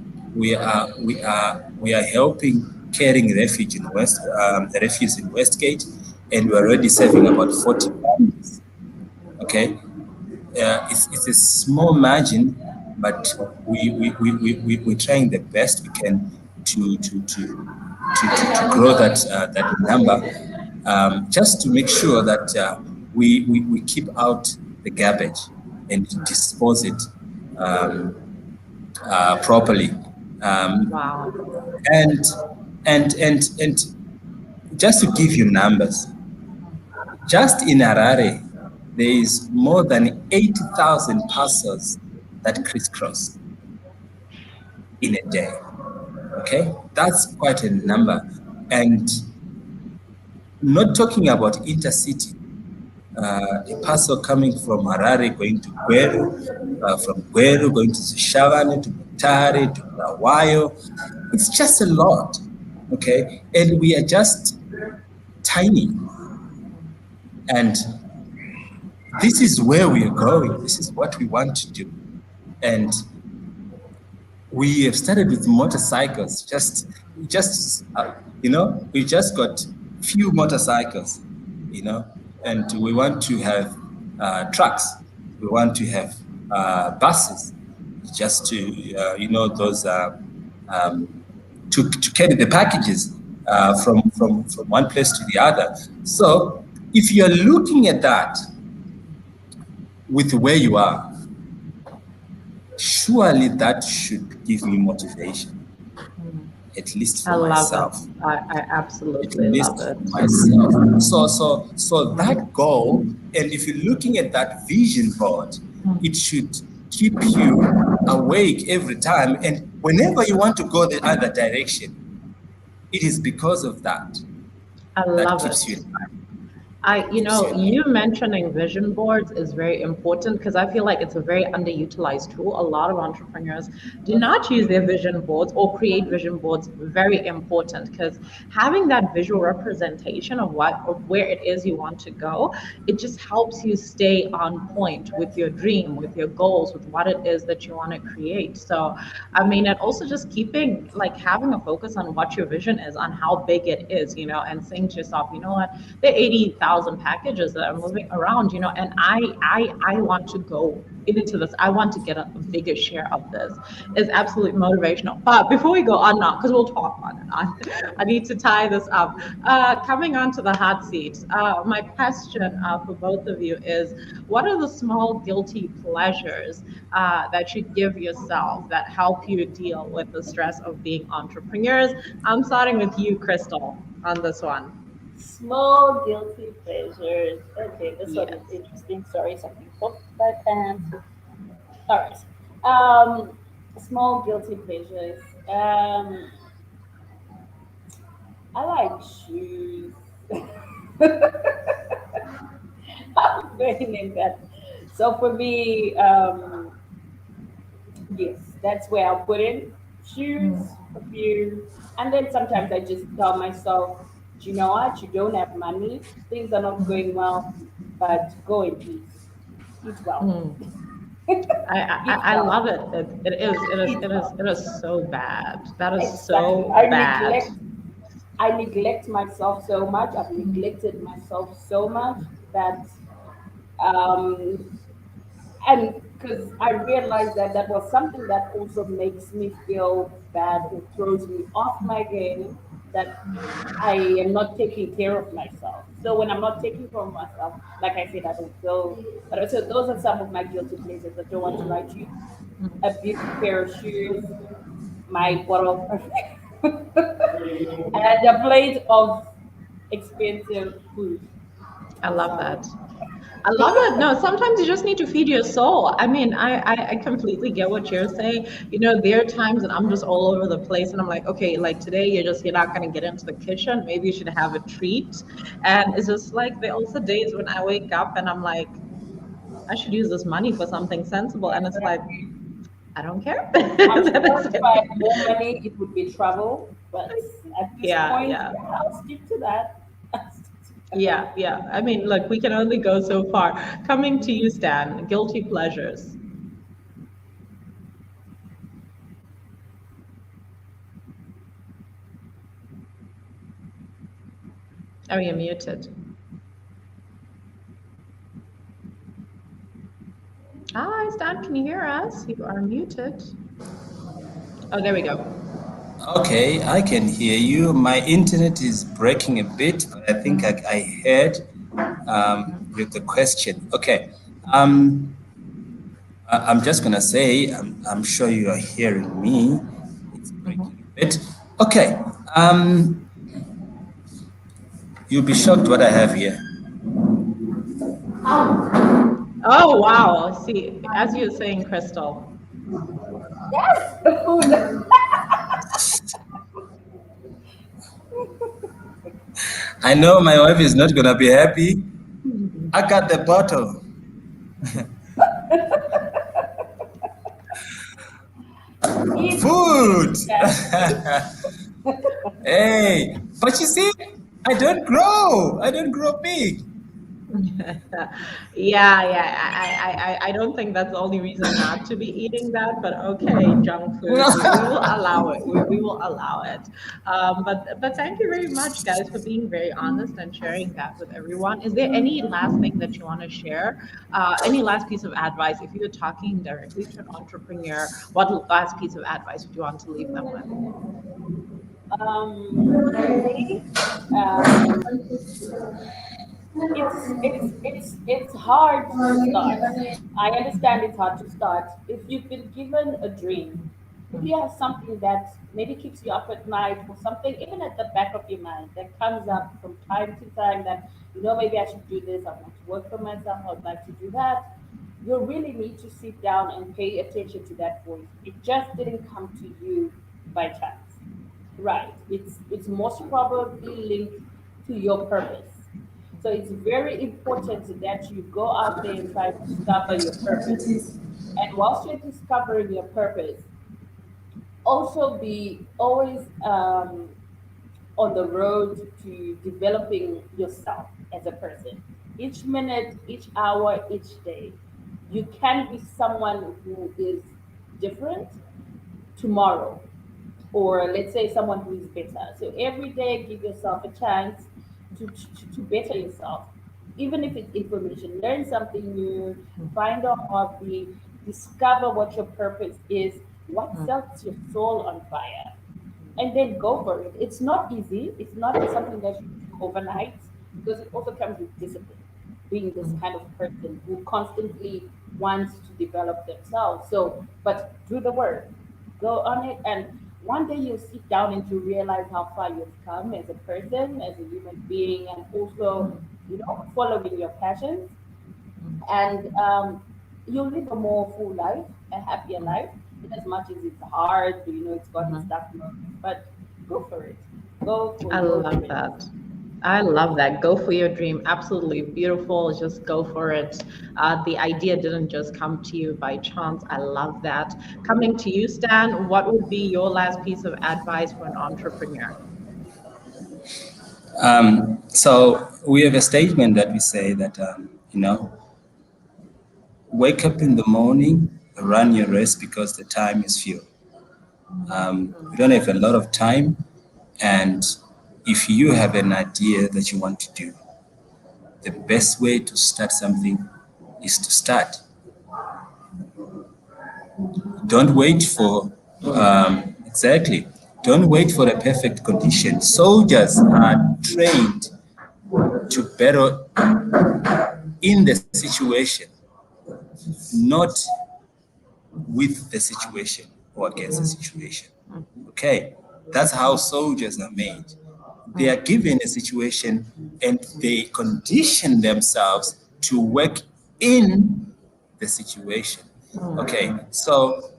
helping carrying refuge in refuse in Westgate, and we're already serving about 40 families. Okay, it's a small margin, but we're trying the best we can to grow that number, just to make sure that we keep out the garbage and dispose it properly. And just to give you numbers, just in Harare, there is more than 80,000 parcels that crisscross in a day. Okay, that's quite a number. And not talking about intercity, a parcel coming from Harare going to Gweru, from Gweru going to Shavane, to Mutare, to Bulawayo. It's just a lot, okay? And we are just tiny. And this is where we are going. This is what we want to do. And we have started with motorcycles. We just got few motorcycles, and we want to have trucks. We want to have buses, just to those to carry the packages from one place to the other. So if you're looking at that with where you are, surely that should give me motivation, at least for myself. I absolutely love it. Myself. So that goal, and if you're looking at that vision board, it should keep you awake every time. And whenever you want to go the other direction, it is because of that. I love that keeps it. you in line. You mentioning vision boards is very important because I feel like it's a very underutilized tool. A lot of entrepreneurs do not use their vision boards or create vision boards. Very important, because having that visual representation of where it is you want to go, it just helps you stay on point with your dream, with your goals, with what it is that you want to create. So, and also just having a focus on what your vision is, on how big it is, and saying to yourself, you know what, there are 80,000 packages that are moving around, and I want to go into this. I want to get a bigger share of this. Is absolutely motivational. But before we go on now, because we'll talk on and on, I need to tie this up. Coming onto the hot seat, my question for both of you is, what are the small guilty pleasures that you give yourself that help you deal with the stress of being entrepreneurs? I'm starting with you, Chrystal, on this one. Small guilty pleasures. Okay, this one is interesting. Sorry, something popped my pants. All right. Small guilty pleasures. I like shoes. I'm feeling that. So for me, yes, that's where I'll put in shoes, a few, and then sometimes I just tell myself, you know what? You don't have money. Things are not going well, but go in peace. Eat well. I love it. It is so bad. That is so bad. I neglect myself so much. I've neglected myself so much that, and because I realized that was something that also makes me feel bad or throws me off my game, that I am not taking care of myself. So when I'm not taking care of myself, like I said, I don't feel. But so those are some of my guilty pleasures. I don't want to lie to you. A beautiful pair of shoes, my bottle of perfume, and a plate of expensive food. I love that. I love it. No, sometimes you just need to feed your soul. I completely get what you're saying. There are times that I'm just all over the place and I'm like, okay, like today you're not going to get into the kitchen. Maybe you should have a treat. And it's just like, there are also days when I wake up and I'm like, I should use this money for something sensible. And it's like, I don't care. I'm sure if I had more money, it would be travel. But at this point, I'll stick to that. Yeah. Look, we can only go so far. Coming to you, Stan, guilty pleasures. Oh, you're muted. Hi, Stan, can you hear us? You are muted. Oh, there we go. Okay, I can hear you. My internet is breaking a bit, but I think I heard with the question. Okay, I'm just gonna say I'm sure you are hearing me. It's breaking a bit. Okay, you'll be shocked what I have here. Oh wow! See, as you're saying, Chrystal. Yes. I know my wife is not gonna be happy. I got the bottle. Food. Hey, but you see, I don't grow big. I don't think that's the only reason not to be eating that, but okay, junk food, we will allow it. We will allow it. But thank you very much, guys, for being very honest and sharing that with everyone. Is there any last thing that you want to share? Any last piece of advice? If you're talking directly to an entrepreneur, what last piece of advice would you want to leave them with? It's hard to start. I understand it's hard to start. If you've been given a dream, if you have something that maybe keeps you up at night, or something even at the back of your mind that comes up from time to time, that maybe I should do this, I want to work for myself, I would like to do that, you really need to sit down and pay attention to that voice. It just didn't come to you by chance. Right. It's most probably linked to your purpose. So it's very important that you go out there and try to discover your purpose. And whilst you're discovering your purpose, also be always on the road to developing yourself as a person. Each minute, each hour, each day, you can be someone who is different tomorrow, or let's say someone who is better. So every day, give yourself a chance to better yourself. Even if it's information, learn something new, find a hobby, discover what your purpose is, what sets your soul on fire, and then go for it. It's not easy. It's not something that you do overnight, because it also comes with discipline. Being this kind of person who constantly wants to develop themselves. So, but do the work, go on it, and one day you'll sit down and you realize how far you've come as a person, as a human being, and also, following your passions, and you'll live a more full life, a happier life. In as much as it's hard, it's got its stuff, but go for it. Go for I your love dream. that. I love that. Go for your dream. Absolutely beautiful. Just go for it. The idea didn't just come to you by chance. I love that. Coming to you, Stan, what would be your last piece of advice for an entrepreneur? So we have a statement that we say that, wake up in the morning, run your race because the time is few. We don't have a lot of time, and if you have an idea that you want to do, the best way to start something is to start. Don't wait for, exactly, don't wait for a perfect condition. Soldiers are trained to battle in the situation, not with the situation or against the situation. Okay, that's how soldiers are made. They are given a situation and they condition themselves to work in the situation. Okay, so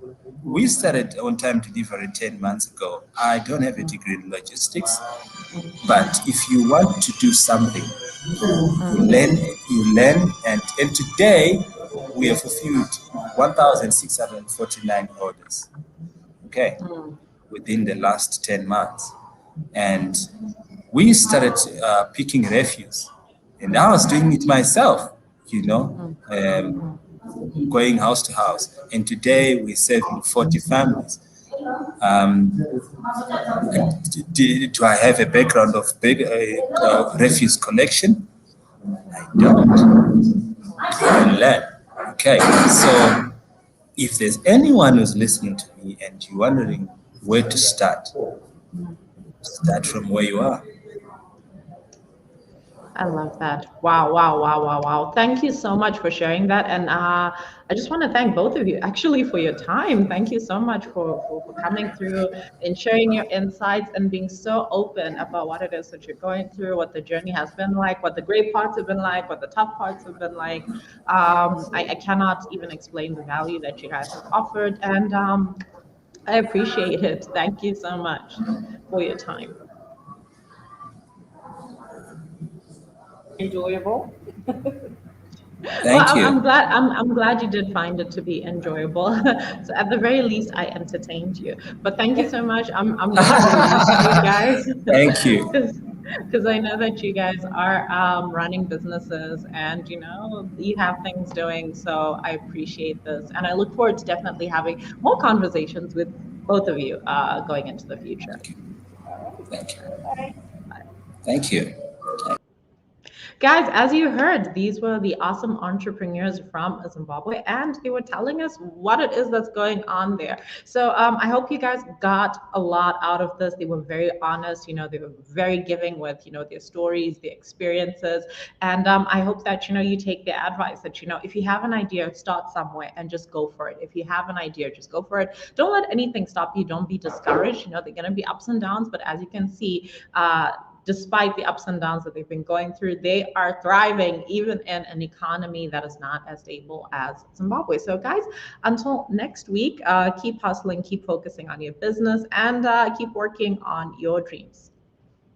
we started OnTime Delivery 10 months ago. I don't have a degree in logistics, but if you want to do something, you learn, and today we have fulfilled 1,649 orders, okay, within the last 10 months. And we started picking refuse, and I was doing it myself, going house to house. And today we're serving 40 families. Do I have a background of refuse collection? I don't. I learn. Okay, so if there's anyone who's listening to me and you're wondering where to start from where you are. I love that. Wow. Thank you so much for sharing that. And I just want to thank both of you actually for your time. Thank you so much for coming through and sharing your insights and being so open about what it is that you're going through, what the journey has been like, what the great parts have been like, what the tough parts have been like. I cannot even explain the value that you guys have offered. And I appreciate it. Thank you so much for your time. Enjoyable. Thank you. I'm glad you did find it to be enjoyable. So at the very least, I entertained you. But thank you so much. I'm glad you guys. Thank you. because I know that you guys are running businesses and you have things doing. So I appreciate this, and I look forward to definitely having more conversations with both of you going into the future. Thank you. Bye. Thank you. Guys, as you heard, these were the awesome entrepreneurs from Zimbabwe, and they were telling us what it is that's going on there. So I hope you guys got a lot out of this. They were very honest, they were very giving with, their stories, their experiences. And I hope that, you take their advice that, if you have an idea, start somewhere and just go for it. If you have an idea, just go for it. Don't let anything stop you. Don't be discouraged. They're going to be ups and downs, but as you can see, despite the ups and downs that they've been going through, they are thriving even in an economy that is not as stable as Zimbabwe. So guys, until next week, keep hustling, keep focusing on your business, and keep working on your dreams.